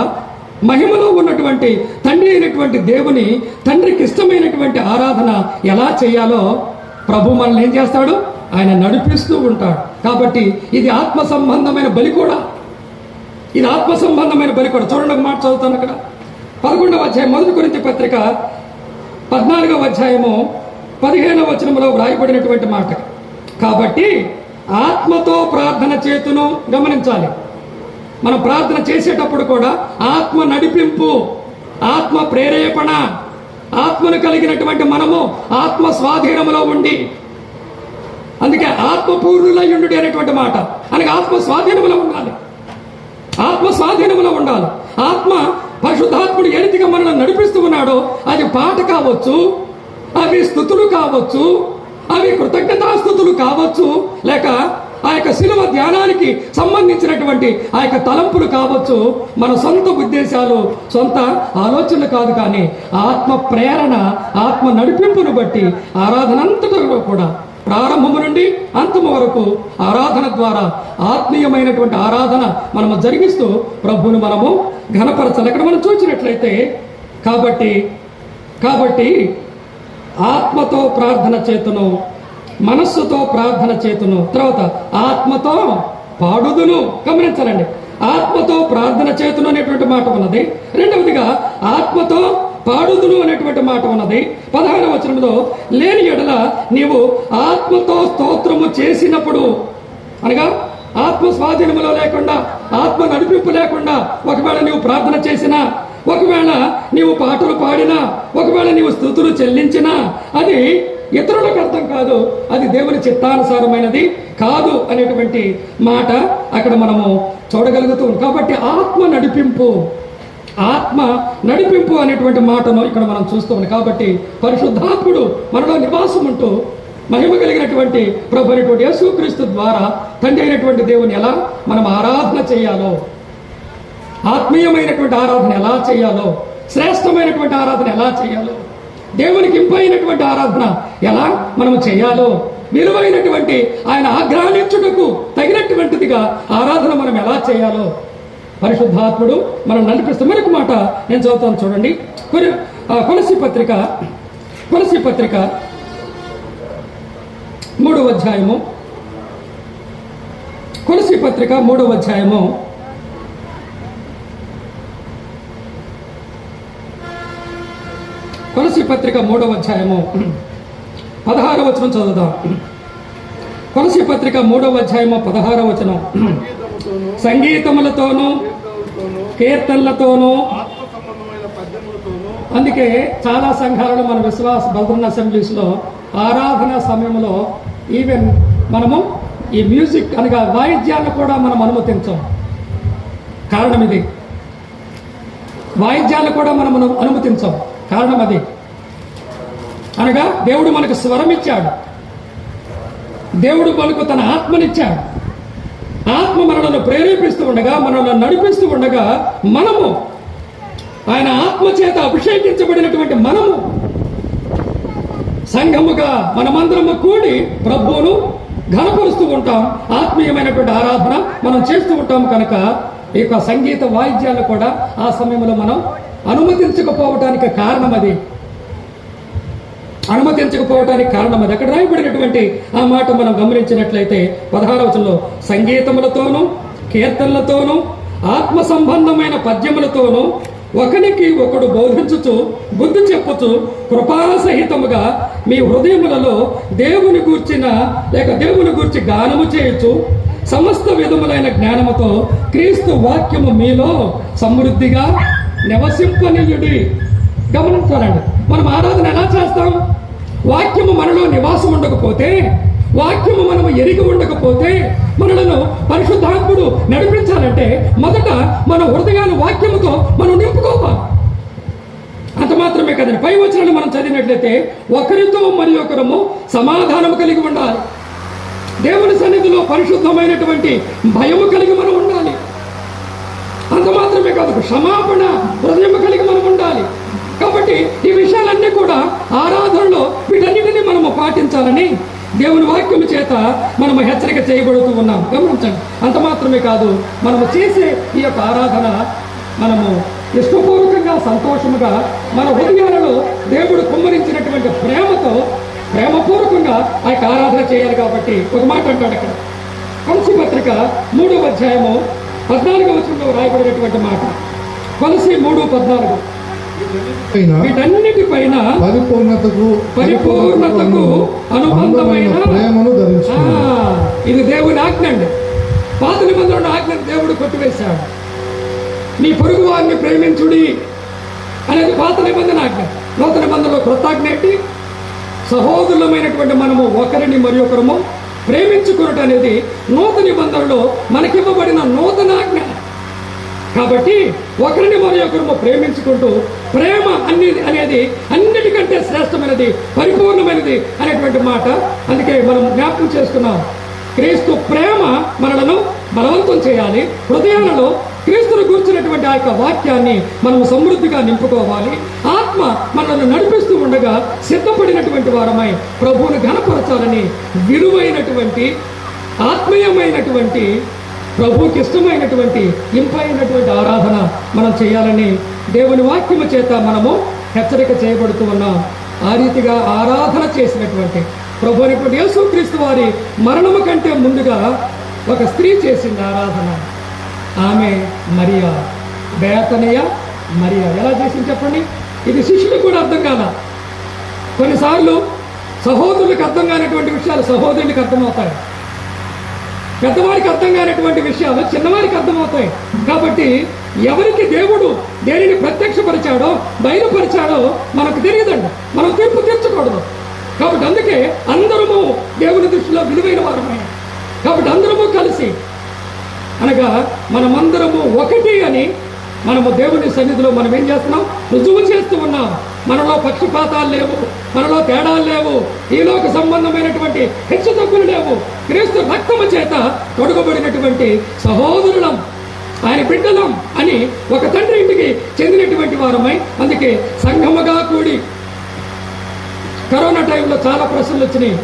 మహిమలో ఉన్నటువంటి తండ్రి అయినటువంటి దేవుని, తండ్రికి ఇష్టమైనటువంటి ఆరాధన ఎలా చేయాలో ప్రభు మనల్ని ఏం చేస్తాడు? ఆయన నడిపిస్తూ ఉంటాడు. కాబట్టి ఇది ఆత్మ సంబంధమైన బలి కూడా. ఇది ఆత్మ సంబంధమైన బలి కూడా. చూడండి, ఒక మాట చదువుతాను అక్కడ. 11వ అధ్యాయం 1 కొరింథీ పత్రిక 14వ అధ్యాయము 15వ వచనంలో వ్రాయబడినటువంటి మాట. కాబట్టి ఆత్మతో ప్రార్థన చేతును గమనించాలి. మనం ప్రార్థన చేసేటప్పుడు కూడా ఆత్మ నడిపింపు, ఆత్మ ప్రేరేపణ, ఆత్మను కలిగినటువంటి మనము ఆత్మ స్వాధీనములో ఉండి, అందుకే ఆత్మపూర్ణులై ఉండు అనేటువంటి మాట. అనగా ఆత్మ స్వాధీనములో ఉండాలి, ఆత్మ స్వాధీనములో ఉండాలి. ఆత్మ పరిశుద్ధాత్ముడు ఏ రీతిగా మనల్ని నడిపిస్తూ ఉన్నాడో, అది పాట కావచ్చు, అవి స్తుతులు కావచ్చు, అవి కృతజ్ఞతాస్తుతులు కావచ్చు, లేక ఆ యొక్క శిలువ ధ్యానానికి సంబంధించినటువంటి ఆ యొక్క తలంపులు కావచ్చు. మన సొంత ఉద్దేశాలు, సొంత ఆలోచనలు కాదు, కానీ ఆత్మ ప్రేరణ, ఆత్మ నడిపింపును బట్టి ఆరాధన అంతటిలో కూడా ప్రారంభము నుండి అంతము వరకు ఆరాధన ద్వారా ఆత్మీయమైనటువంటి ఆరాధన మనము జరిగిస్తూ ప్రభువును మనము ఘనపరచాలి. ఇక్కడ మనం చూసినట్లయితే కాబట్టి ఆత్మతో ప్రార్థన చేతును, మనస్సుతో ప్రార్థన చేతును, తర్వాత ఆత్మతో పాడుదును. గమనించాలండి, ఆత్మతో ప్రార్థన చేతును అనేటువంటి మాట ఉన్నది. రెండవదిగా ఆత్మతో పాడుదును అనేటువంటి మాట ఉన్నది. 16వ వచనంలో లేని ఎడల నీవు ఆత్మతో స్తోత్రము చేసినప్పుడు, అనగా ఆత్మ స్వాధీనములో లేకుండా, ఆత్మ నడిపింపు లేకుండా ఒకవేళ నీవు ప్రార్థన చేసినా, ఒకవేళ నీవు పాటలు పాడినా, ఒకవేళ నీవు స్తుతులు చెల్లించినా, అది ఇతరులకు అర్థం కాదు, అది దేవుని చిత్తానుసారమైనది కాదు అనేటువంటి మాట అక్కడ మనము చూడగలుగుతూ. కాబట్టి ఆత్మ నడిపింపు అనేటువంటి మాటను ఇక్కడ మనం చూస్తాం. కాబట్టి పరిశుద్ధాత్ముడు మనలో నివాసం ఉంటూ మహిమ కలిగినటువంటి ప్రభు అయినటువంటి యేసుక్రీస్తు ద్వారా తండ్రి అయినటువంటి దేవుని ఎలా మనం ఆరాధన చేయాలో, ఆత్మీయమైనటువంటి ఆరాధన ఎలా చేయాలో, శ్రేష్టమైనటువంటి ఆరాధన ఎలా చేయాలో, దేవునికి ఇంపైనటువంటి ఆరాధన ఎలా మనం చేయాలో, విలువైనటువంటి ఆయన ఆగ్రహించుటకు తగినటువంటిదిగా ఆరాధన మనం ఎలా చేయాలో పరిశుద్ధాత్ముడు మనం నడిపిస్తూ. మరొక మాట నేను చదువుతాను, చూడండి. కొలస్సీ పత్రిక 3వ అధ్యాయము, కొలస్సీ పత్రిక 3వ అధ్యాయము 16వ వచనం చదువుదాం. కొలస్సీ పత్రిక 3వ అధ్యాయము 16వ వచనం. సంగీతములతోనూ కీర్తనలతోనూ, ఆత్మ సంబంధమైన పద్యములతోనూ. అందుకే చాలా సంఘాలలో మన విశ్వాస బల్దరన్ అసెంబ్లీస్ లో ఆరాధన సమయంలో ఈవెన్ మనము ఈ మ్యూజిక్ అనగా వాయిద్యాలను కూడా మనం అనుమతించాం. కారణం ఇది. వాయిద్యాలు కూడా మనం అనుమతించాం. కారణం అది. అనగా దేవుడు మనకు స్వరం ఇచ్చాడు, దేవుడు మనకు తన ఆత్మనిచ్చాడు. ఆత్మ మనలను ప్రేరేపిస్తూ ఉండగా, మనల్ని నడిపిస్తూ ఉండగా మనము ఆయన ఆత్మ చేత అభిషేకించబడినటువంటి మనము సంఘముగా మనమందరము కూడి ప్రభువును ఘనపరుస్తూ ఉంటాం. ఆత్మీయమైనటువంటి ఆరాధన మనం చేస్తూ ఉంటాం కనుక ఈ యొక్క సంగీత వాయిద్యాలు కూడా ఆ సమయంలో మనం అనుమతించకపోవటానికి కారణం అది. అక్కడ రాయబడినటువంటి ఆ మాట మనం గమనించినట్లయితే 16వ వచనంలో సంగీతములతోనూ కీర్తనలతోనూ ఆత్మ సంబంధమైన పద్యములతోనూ ఒకనికి ఒకడు బోధించుచు బుద్ధి చెప్పుచు కృపాసహితముగా మీ హృదయములలో దేవుని గూర్చి గానము చేయొచ్చు సమస్త విధములైన జ్ఞానముతో క్రీస్తు వాక్యము మీలో సమృద్ధిగా నివసింపనీయుడి. గమనించాలండి, మనం ఆరాధన ఎలా చేస్తాం? వాక్యము మనలో నివాసం ఉండకపోతే, వాక్యము మనము ఎరిగి ఉండకపోతే, మనలను పరిశుద్ధాత్ముడు నడిపించాలంటే మొదట మన హృదయాన్ని వాక్యముతో మనం నింపుకోవాలి. అంత మాత్రమే కదండి. పై వచనాలు మనం చదివినట్లయితే ఒకరితో మరి ఒకరము సమాధానము కలిగి ఉండాలి. దేవుని సన్నిధిలో పరిశుద్ధమైనటువంటి భయము కలిగి మనం ఉండాలి. అంత మాత్రమే కాదు, క్షమాపణ హృదయం కలిగి మనం ఉండాలి. కాబట్టి ఈ విషయాలన్నీ కూడా ఆరాధనలో వీటన్నిటిని మనము పాటించాలని దేవుని వాక్యము చేత మనము హెచ్చరిక చేయబడుతూ ఉన్నాం. గమనించండి, అంత మాత్రమే కాదు, మనము చేసే ఈ యొక్క ఆరాధన మనము ఇష్టపూర్వకంగా సంతోషముగా మన హృదయాలలో దేవుడు కుమ్మరించినటువంటి ప్రేమపూర్వకంగా ఆ యొక్క ఆరాధన చేయాలి. కాబట్టి ఒక మాట అంటాడు అక్కడ, కొలసీ పత్రిక 3వ అధ్యాయము 14వ వచనంలో రాయబడినటువంటి మాట. కొలసీ 3:14 వీటన్నిటిపైన పరిపూర్ణతకు అనుబంధమైన ప్రేమను ధరించు. ఇది దేవుని ఆజ్ఞ అండి. పాత నిబంధనలో ఆజ్ఞను దేవుడు కొట్టివేశాడు. నీ పొరుగు వారిని ప్రేమించుడి అనేది పాత నిబంధన ఆజ్ఞ. నూతన నిబంధనలో క్రొత్త ఆజ్ఞ ఏంటి? సహోదరులమైనటువంటి మనము ఒకరిని మరి ఒకరము ప్రేమించుకున్నట్టు అనేది నూతన నిబంధనలో మనకివ్వబడిన నూతన ఆజ్ఞ. కాబట్టి ఒకరిని మరి ఒకరు ప్రేమించుకుంటూ, ప్రేమ అనేది అన్నిటికంటే శ్రేష్టమైనది, పరిపూర్ణమైనది అనేటువంటి మాట. అందుకే మనం జ్ఞాపకం చేసుకున్నాం, క్రీస్తు ప్రేమ మనలను బలవంతం చేయాలి. హృదయాలలో క్రీస్తును కూర్చున్నటువంటి ఆ యొక్క వాక్యాన్ని మనం సమృద్ధిగా నింపుకోవాలి. ఆత్మ మనల్ని నడిపిస్తూ ఉండగా సిద్ధపడినటువంటి వారమై ప్రభువును ఘనపరచాలని విలువైనటువంటి ఆత్మీయమైనటువంటి ప్రభువుకి ఇష్టమైనటువంటి ఇంపైనటువంటి ఆరాధన మనం చేయాలని దేవుని వాక్యము చేత మనము హెచ్చరిక చేయబడుతూ ఉన్నాం. ఆ రీతిగా ఆరాధన చేసినటువంటి ప్రభు అయినటువంటి యేసుక్రీస్తు వారి మరణము కంటే ముందుగా ఒక స్త్రీ చేసింది ఆరాధన. ఆమె మరియా, బేతనియ మరియా. ఎలా చేసింది చెప్పండి? ఇది శిష్యులకు కూడా అర్థం కాల. కొన్నిసార్లు సహోదరులకు అర్థం కానటువంటి విషయాలు సహోదరులకు అర్థమవుతాయి. పెద్దవారికి అర్థం కానటువంటి విషయాలు చిన్నవారికి అర్థమవుతాయి. కాబట్టి ఎవరికి దేవుడు దేనిని ప్రత్యక్షపరిచాడో బయలుపరిచాడో మనకు తెలియదండి. మనం తీర్పు తీర్చకూడదు. కాబట్టి అందుకే అందరము దేవుని దృష్టిలో విలువైన వారమే. కాబట్టి అందరము కలిసి, అనగా మనమందరము ఒకటి అని మనము దేవుని సన్నిధిలో మనం ఏం చేస్తున్నాం? రుజువు చేస్తూ ఉన్నాం. మనలో పక్షపాతాలు లేవు, మనలో తేడాలు లేవు, ఈలోకి సంబంధమైనటువంటి హెచ్చు తగ్గులు లేవు. క్రీస్తు రక్తము చేత తొడగబడినటువంటి సహోదరులం, ఆయన బిడ్డలం అని ఒక తండ్రి ఇంటికి చెందినటువంటి వారమై, అందుకే సంఘముగా కూడి. కరోనా టైంలో చాలా ప్రశ్నలు వచ్చినాయి,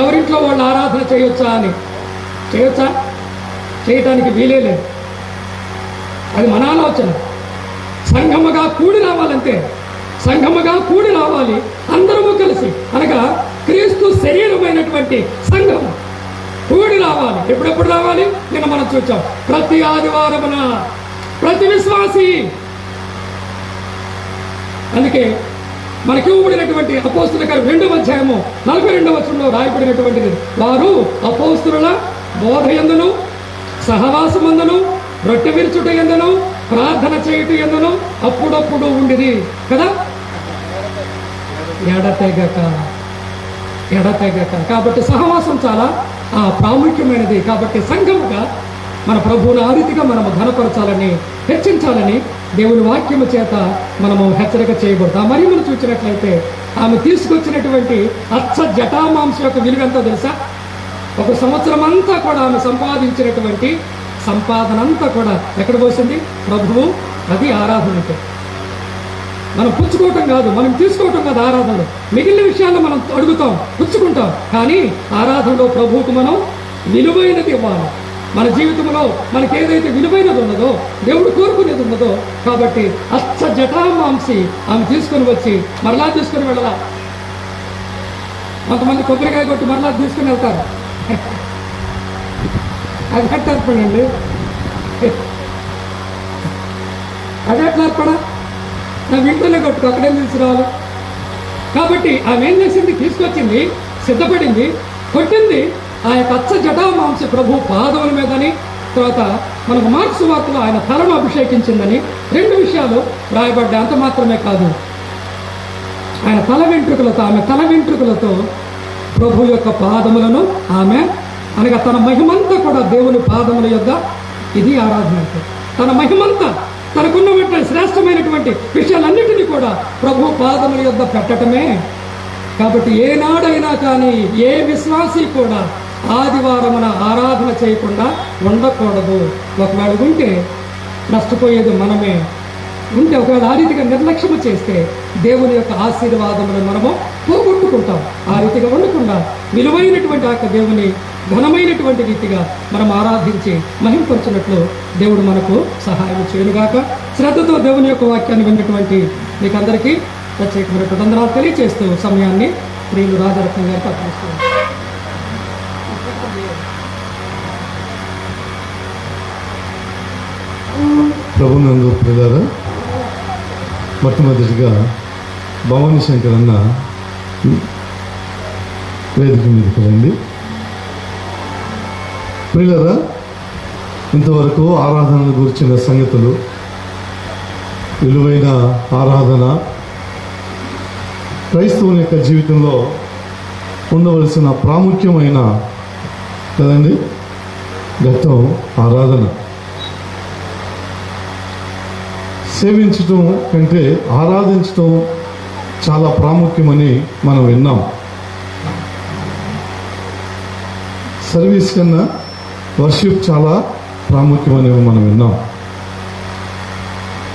ఎవరింట్లో వాళ్ళు ఆరాధన చేయొచ్చా అని. చేయొచ్చా? చేయటానికి వీలే లేదు. అది మన ఆలోచన. సంఘముగా కూడి రావాలంటే, సంఘముగా కూడి రావాలి అందరము కలిసి, అనగా క్రీస్తు శరీరమైనటువంటి సంఘం కూడి రావాలి. ఎప్పుడెప్పుడు రావాలి? నిన్న మనం చూచాం, ప్రతి ఆదివారమున ప్రతి విశ్వాసి. అందుకే మనకి ఇవ్వబడినటువంటి అపోస్తుల గారు 2వ అధ్యాయము 42వ వచనంలో రాయబడినటువంటిది, వారు అపోస్తుల బోధ యందును సహవాసమందును రొట్టె విరుచుట యందును ప్రార్థన చేయుట యందును అప్పుడప్పుడు ఉండిరి కదా, ఎడతెగక. కాబట్టి సహవాసం చాలా ప్రాముఖ్యమైనది. కాబట్టి సంఘముగా మన ప్రభువుని ఆ రీతిగా మనము ఘనపరచాలని, హెచ్చించాలని దేవుని వాక్యము చేత మనము హెచ్చరిక చేయబడతాం. మరియు మనం చూసినట్లయితే ఆమె తీసుకొచ్చినటువంటి అచ్చ జటామాంస యొక్క విలువ ఎంతో తెలుసా? 1 సంవత్సరం అంతా కూడా ఆమె సంపాదించినటువంటి సంపాదన అంతా కూడా ఎక్కడ పోసింది? ప్రభువు అది ఆరాధనకే. మనం పుచ్చుకోవటం కాదు, మనం తీసుకోవటం కాదు ఆరాధనలో. మిగిలిన విషయాల్లో మనం అడుగుతాం, పుచ్చుకుంటాం, కానీ ఆరాధనలో ప్రభువుకు మనం విలువైనది ఇవ్వాలి. మన జీవితంలో మనకి ఏదైతే విలువైనది ఉన్నదో, దేవుడు కోరుకునేది ఉన్నదో, కాబట్టి అచ్చ జటామాంసి ఆమె తీసుకొని వచ్చి మరలా తీసుకొని వెళ్ళాలా. కొంతమంది కొబ్బరికాయ కొట్టి మరలా తీసుకుని వెళ్తారు. అది ఎట్లా అర్పడండి? అది ఎట్లా అర్పడా? నా ఇంట్లోనే కొట్టుకో, అక్కడేం తీసుకురావాలి. కాబట్టి ఆమె ఏం చేసింది? తీసుకొచ్చింది, సిద్ధపడింది, కొట్టింది. ఆ యొక్క అచ్చ జటామాంసి ప్రభు పాదముల మీదని, తర్వాత మనకు మార్క్స్ వార్తలో ఆయన తలను అభిషేకించిందని 2 విషయాలు రాయబడ్డాయి. అంత మాత్రమే కాదు, ఆయన తల వెంట్రుకలతో, ఆమె తల వెంట్రుకలతో ప్రభు యొక్క పాదములను ఆమె, అనగా తన మహిమంతా కూడా దేవుని పాదముల యొద్ద, ఇది ఆరాధన అంటే. తన మహిమంతా, తనకున్నటువంటి శ్రేష్టమైనటువంటి విషయాలన్నిటినీ కూడా ప్రభు పాదముల యొద్ద పెట్టడమే. కాబట్టి ఏనాడైనా కానీ ఏ విశ్వాసి కూడా ఆదివారమున ఆరాధన చేయకుండా ఉండకూడదు. ఒకవేళ ఉంటే నష్టపోయేది మనమే. ఉంటే ఒకవేళ ఆ రీతిగా నిర్లక్ష్యము చేస్తే దేవుని యొక్క ఆశీర్వాదములను మనము పోగొట్టుకుంటాం. ఆ రీతిగా ఉండకుండా విలువైనటువంటి ఆ దేవుని ఘనమైనటువంటి రీతిగా మనం ఆరాధించి మహింపరచినట్లు దేవుడు మనకు సహాయం చేయనుగాక. శ్రద్ధతో దేవుని యొక్క వాక్యాన్ని విన్నటువంటి మీకు అందరికీ ప్రత్యేకమైనటువంటి వందనాలు తెలియజేస్తూ సమయాన్ని ప్రియులు రాజరత్నం గారికి అర్పిస్తున్నారు. ప్రభునందు ప్రియులారా, మొట్టమొదటిగా భవానీ శంకర్ అన్న వేదిక మీదకి రండి. ప్రియులారా, ఇంతవరకు ఆరాధన గురించిన సంగతులు, విలువైన ఆరాధన, క్రైస్తవుని యొక్క జీవితంలో ఉండవలసిన ప్రాముఖ్యమైన కదండి ఘట్టం ఆరాధన. సేవించటం కంటే ఆరాధించటం చాలా ప్రాముఖ్యమని మనం విన్నాం. సర్వీస్ కన్నా వర్షిప్ చాలా ప్రాముఖ్యమని మనం విన్నాం.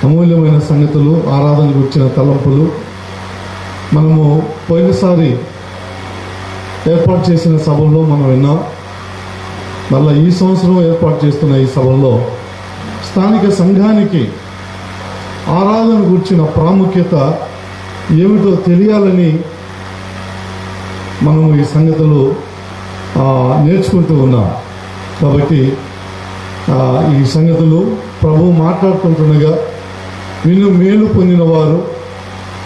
అమూల్యమైన సంగతులు, ఆరాధన గురించిన తలంపులు మనము పోయినసారి ఏర్పాటు చేసిన సభల్లో మనం విన్నాం. మళ్ళీ ఈ సంవత్సరం ఏర్పాటు చేస్తున్న ఈ సభల్లో స్థానిక సంఘానికి ఆరాధన గురించిన ప్రాముఖ్యత ఏమిటో తెలియాలని మనము ఈ సంగతులు నేర్చుకుంటూ ఉన్నాం. కాబట్టి ఈ సంగతులు ప్రభు మాట్లాడుతుంటుండగా విని మేలు పొందిన వారు,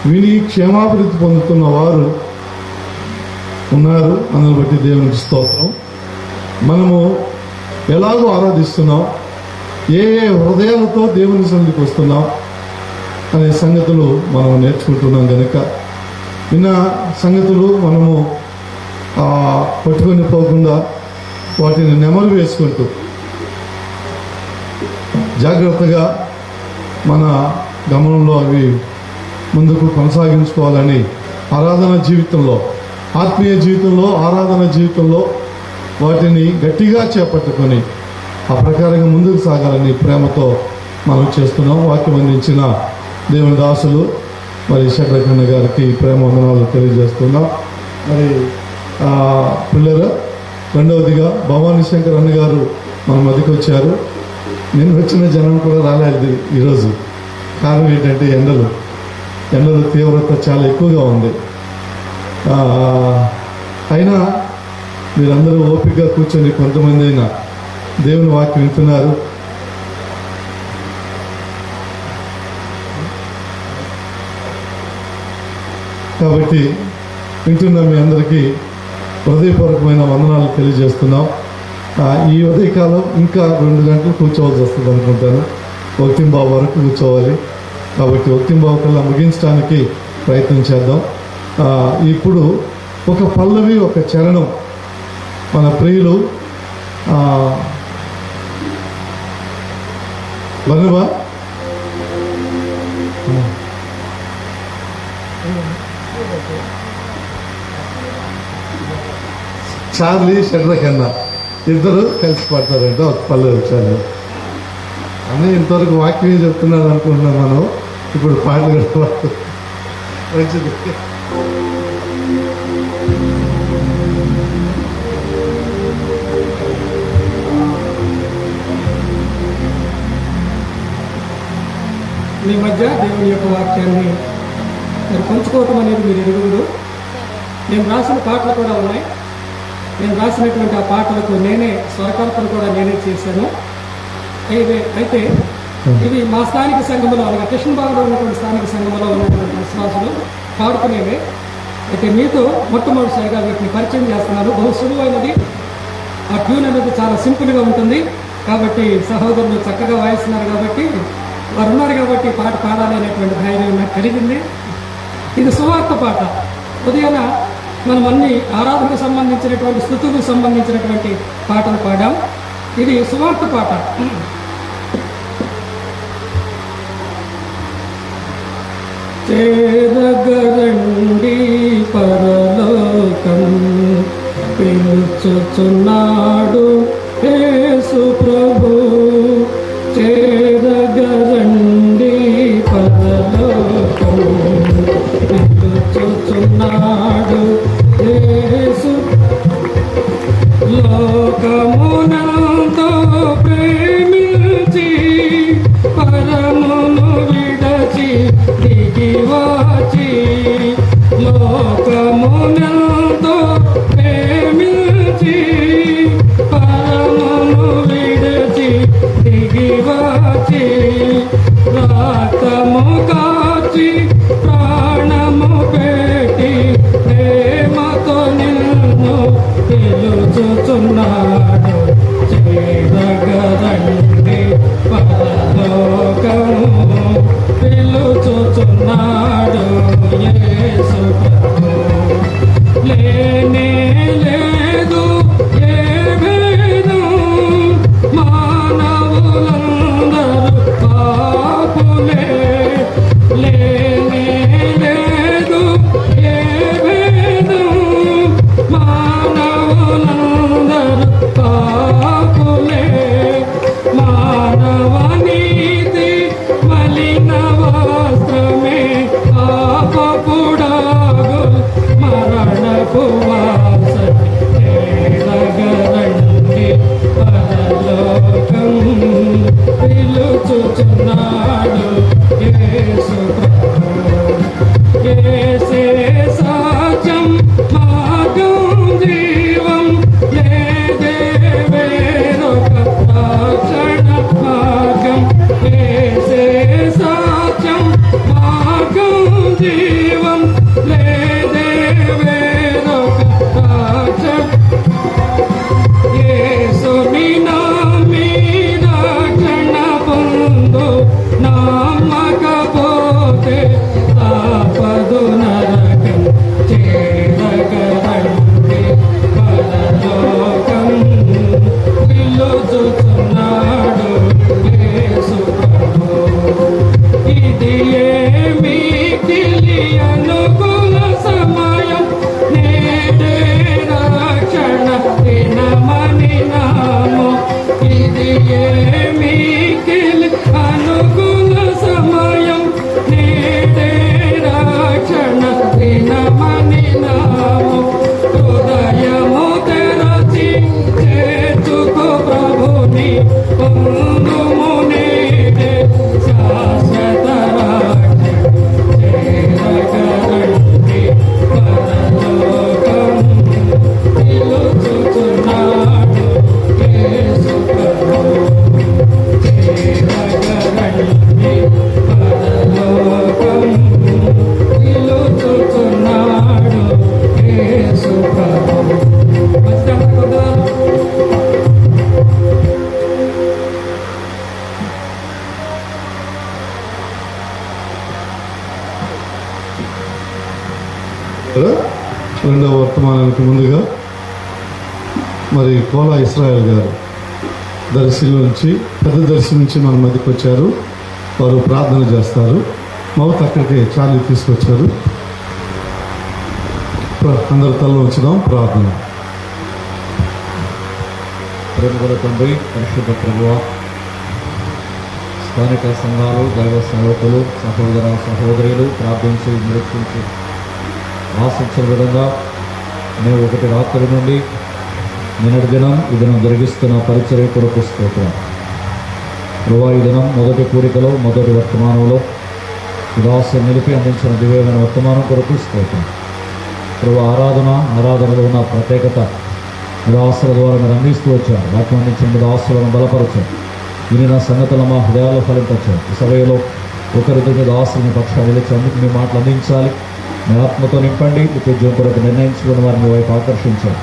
విని క్షేమాభివృద్ధి పొందుతున్న వారు ఉన్నారు. అందుని బట్టి దేవునికి స్తోత్రం. మనము ఎలాగో ఆరాధిస్తున్నాం, ఏ ఏ హృదయాలతో దేవుని సన్నిధికి వస్తున్నాం అనే సంగతులు మనం నేర్చుకుంటున్నాం. కనుక విన్న సంగతులు మనము పట్టుకొని పోకుండా వాటిని నెమరు వేసుకుంటూ జాగ్రత్తగా మన గమనంలో అవి ముందుకు కొనసాగించుకోవాలని, ఆరాధన జీవితంలో, ఆత్మీయ జీవితంలో, ఆరాధన జీవితంలో వాటిని గట్టిగా చేపట్టుకొని ఆ ప్రకారంగా ముందుకు సాగాలని ప్రేమతో మనం చేస్తున్నాం. వాక్యం అందించిన దేవుని దాసులు మరి శంకరకన్న గారికి ప్రేమ వందనాలు తెలియజేస్తున్నాం. మరి పిల్లలు, రెండవదిగా భవానీ శంకర్ అన్న గారు మన మధ్యకి వచ్చారు. నేను వచ్చిన జనం కూడా రాలేదు ఈరోజు. కారణం ఏంటంటే ఎండలు తీవ్రత చాలా ఎక్కువగా ఉంది. అయినా మీరందరూ ఓపికగా కూర్చొని కొంతమంది అయినా దేవుని వాక్యం వింటున్నారు. కాబట్టి వింటున్న మీ అందరికీ హృదయపూర్వకమైన వందనాలు తెలియజేస్తున్నాం. ఈ ఉదయకాలం ఇంకా 2 గంటలు కూర్చోవాల్సి వస్తుంది అనుకుంటాను. 1:15 వరకు కూర్చోవాలి. కాబట్టి 1:15 కల్లా ముగించడానికి ప్రయత్నం చేద్దాం. ఇప్పుడు ఒక పల్లవి, ఒక చరణం మన ప్రియులు బర్నబా చార్లీ షడ్రకన్నా ఇద్దరు కలిసి పడతారంటే ఒక పల్లె వచ్చారు అని ఇంతవరకు వాక్యం చెప్తున్నారు అనుకుంటున్నాం మనం. ఇప్పుడు పాటలు కట్టుకోవాలి. మంచిది. మీ మధ్య దేవుని యొక్క వాక్యాన్ని మరి పంచుకోవటం అనేది మీరు ఎరుగురు. నేను రాసిన పాటలు కూడా ఉన్నాయి. నేను రాసినటువంటి ఆ పాటలకు నేనే స్వరకల్పన కూడా నేనే చేశాను. అయితే ఇవి మా స్థానిక సంఘంలో అనగా కృష్ణబాబులో ఉన్నటువంటి స్థానిక సంఘంలో ఉన్నటువంటి విశ్వాసులు పాడుకునేవే. అయితే మీతో మొట్టమొదటిసారిగా వీటిని పరిచయం చేస్తున్నాను. బహు సులువైనది. ఆ ట్యూన్ అనేది చాలా సింపుల్గా ఉంటుంది. కాబట్టి సహోదరులు చక్కగా వాయిస్తున్నారు కాబట్టి, వారు ఉన్నారు కాబట్టి పాట పాడాలి అనేటువంటి ధైర్యం నాకు కలిగింది. ఇది సువార్త పాట. ఉదయాన మనం అన్ని ఆరాధనకు సంబంధించినటువంటి స్తుతులకు సంబంధించినటువంటి పాటలు పాడాం. ఇది సువార్త పాట. చేరగరండి పరలోకం పిలుచుచున్నాడు యేసు ప్రభు. చేరగరండి పరలోకం పిలుచుచున్నాడు యేసు. లోకమునంతో ప్రేమించి పరమును విడచి దిగివాచి. లోకమునంతో ప్రేమించి పరమును విడచి దిగివాచి. రాతము కాచి ప్రాణము పెట్టి ప్రేమతో నిన్ను పిలుచుచున్నాడు. చేరగరండి పరలోకము పిలుచుచున్నాడు యేసు ప్రభు. లేనే లేదు ఏ భేదం, మానవులందరూ పాపులే. లేనే లేదు ఏ భేదం, మానవులందరూ పాపులే. మానవ నీతి మలిన వస్త్రమే పాపపుడాగు మరణపు వాసన. చేరగరండి పరలోకం పిలుచుచున్నాడు యేసు ప్రభు. యేసే సత్యం మార్గం జీవం, లేదే వేరొక రక్షణ మార్గం. యేసే సత్యం మార్గం జీవం, లేదే వేరొక రక్షణ. యేసుని నమ్మి రక్షణ పొందు, నమ్మకపోతే తాపదు నరకం. చేరగరండి పరలోకం పిలుచుచున్నాడు యేసు ప్రభు. ఇది ఏమి అనుకూల సమయం, నేడే రక్షణ దినమని నాము. ఇది ఏమి అనుకూల సమయం, నేడే రక్షణ దినమని నాము. హృదయము తెరచి చేర్చుకో ప్రభుని, పొందుము నేడే శాశ్వత రాజ్యం. చేరగరండి పరలోకం పిలుచుచున్నాడు యేసు ప్రభు. చేరగరండి పరలోకం పిలుచుచున్నాడు యేసు ప్రభు. మంచిదా కదా? రెండవ వర్తమానానికి ముందుగా మరి కోలా ఇస్రాయల్ గారు దర్శిలో నుంచి, పెద్ద దర్శి నుంచి మన మధ్యకి వచ్చారు. వారు ప్రార్థన చేస్తారు. మౌత్ అక్కడికి చార్లీ తీసుకొచ్చారు. అందరి తలలో ఉంచుదాం ప్రార్థన. ప్రేమగల తండ్రి, పరిశుద్ధ ప్రభువా, స్థానిక సంఘాలు, దైవ సేవకులు, సహోదర సహోదరులు ప్రార్థించి నిరీక్షించి ఆశించిన విధంగా మేము ఒకటి రాత్రి నుండి నిన్నటి దినం ఈ దినం జరిగిస్తున్న పరిచర్య కొరకు స్తోత్రం. ప్రభువా, ఈ దినం మొదటి కూడికలో మొదటి వర్తమానంలో ఉదాసం నిలిపి అందించిన దివ్యమైన వర్తమానం కొరకు స్తోత్రం. ప్రభువా, ఆరాధనలో ఉన్న ప్రత్యేకత ఉదాసుల ద్వారా మీరు అందిస్తూ వచ్చారు. వాటిని అందించిన ఉదాసులను బలపరచారు. వినిన సంగతులు మా హృదయాలు ఫలింపచ్చారు. ఈ సభలో ఒకరిద్దరు మీద ఆశలని పక్షాలు నిలిచి అందుకు మీ మాటలు అందించాలి. మీ ఆత్మతో నింపండి. ఉద్యోగం కొరకు నిర్ణయించుకుని వారిని వైపు ఆకర్షించారు.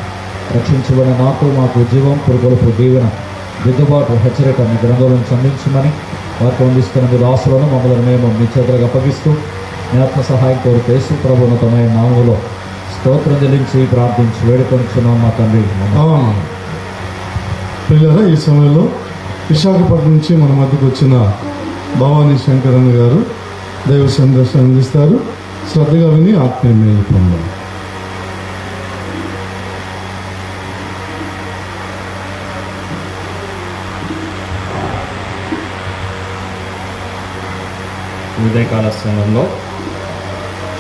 రక్షించబడిన నాకు మాకు ఉద్యోగం పురుగొలుపు దీవెన దిద్దుబాటు హెచ్చరిక మీ గ్రంథం నుంచి అందించమని వారికి అందిస్తున్న మీ దాసులను మమ్మల్ని మేము మీ చేతులకు అప్పగిస్తూ మీ ఆత్మ సహాయం కోరుతూ యేసు ప్రభువున్నతమైన నామములో స్తోత్రం చెల్లించి ప్రార్థించి వేడుకొనిచున్నాం మా తండ్రి. పిల్లరా, ఈ సమయంలో విశాఖపట్నం నుంచి మన మధ్యకు వచ్చిన భవానీ శంకరన్న గారు దైవ సందేశం అందిస్తారు. శ్రద్ధగా విని ఆత్మీయ మేలు పొందాలి. ఉదయకాల సమయంలో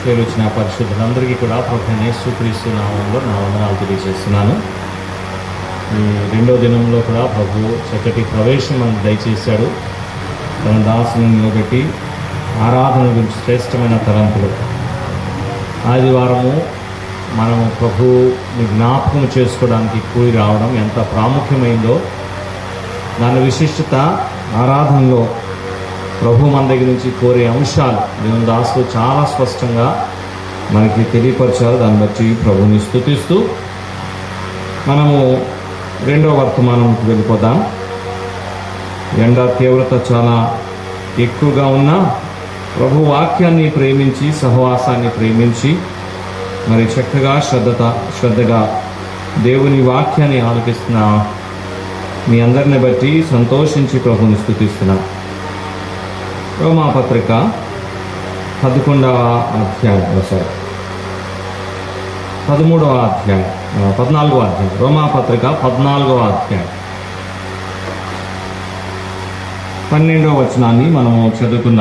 చేరువచ్చిన పరిశుద్ధులందరికీ కూడా ప్రభువైన యేసుక్రీస్తు నామంలో నా వందనాలు తెలియజేస్తున్నాను. ఈ రెండో దినంలో కూడా ప్రభు చక్కటి ప్రవేశం మనకు దయచేశాడు. తన దాసుని నిలబెట్టి ఆరాధన గురించి శ్రేష్టమైన తలంపులు. ఆదివారము మనము ప్రభుని జ్ఞాపకం చేసుకోవడానికి కూడి రావడం ఎంత ప్రాముఖ్యమైందో, దాని విశిష్టత ఆరాధనలో ప్రభు మన దగ్గర నుంచి కోరే అంశాలు దేవుని దాసులు చాలా స్పష్టంగా మనకి తెలియపరిచారు. దాన్ని బట్టి ప్రభుని స్తుతిస్తూ మనము రెండో వర్తమానంకి వెళ్ళిపోదాం. ఎండ తీవ్రత చాలా ఎక్కువగా ఉన్నా ప్రభు వాక్యాన్ని ప్రేమించి సహవాసాన్ని ప్రేమించి మరి చక్కగా శ్రద్ధగా దేవుని వాక్యాన్ని ఆలకిస్తున్న మీ అందరిని బట్టి సంతోషించి ప్రభుని స్తుతిస్తున్నాం. రోమాపత్రిక 13వ అధ్యాయం 13వ అధ్యాయం 14వ అధ్యాయం రోమాపత్రిక 14వ అధ్యాయం 12వ వచనాన్ని మనము చదువుకుందాం.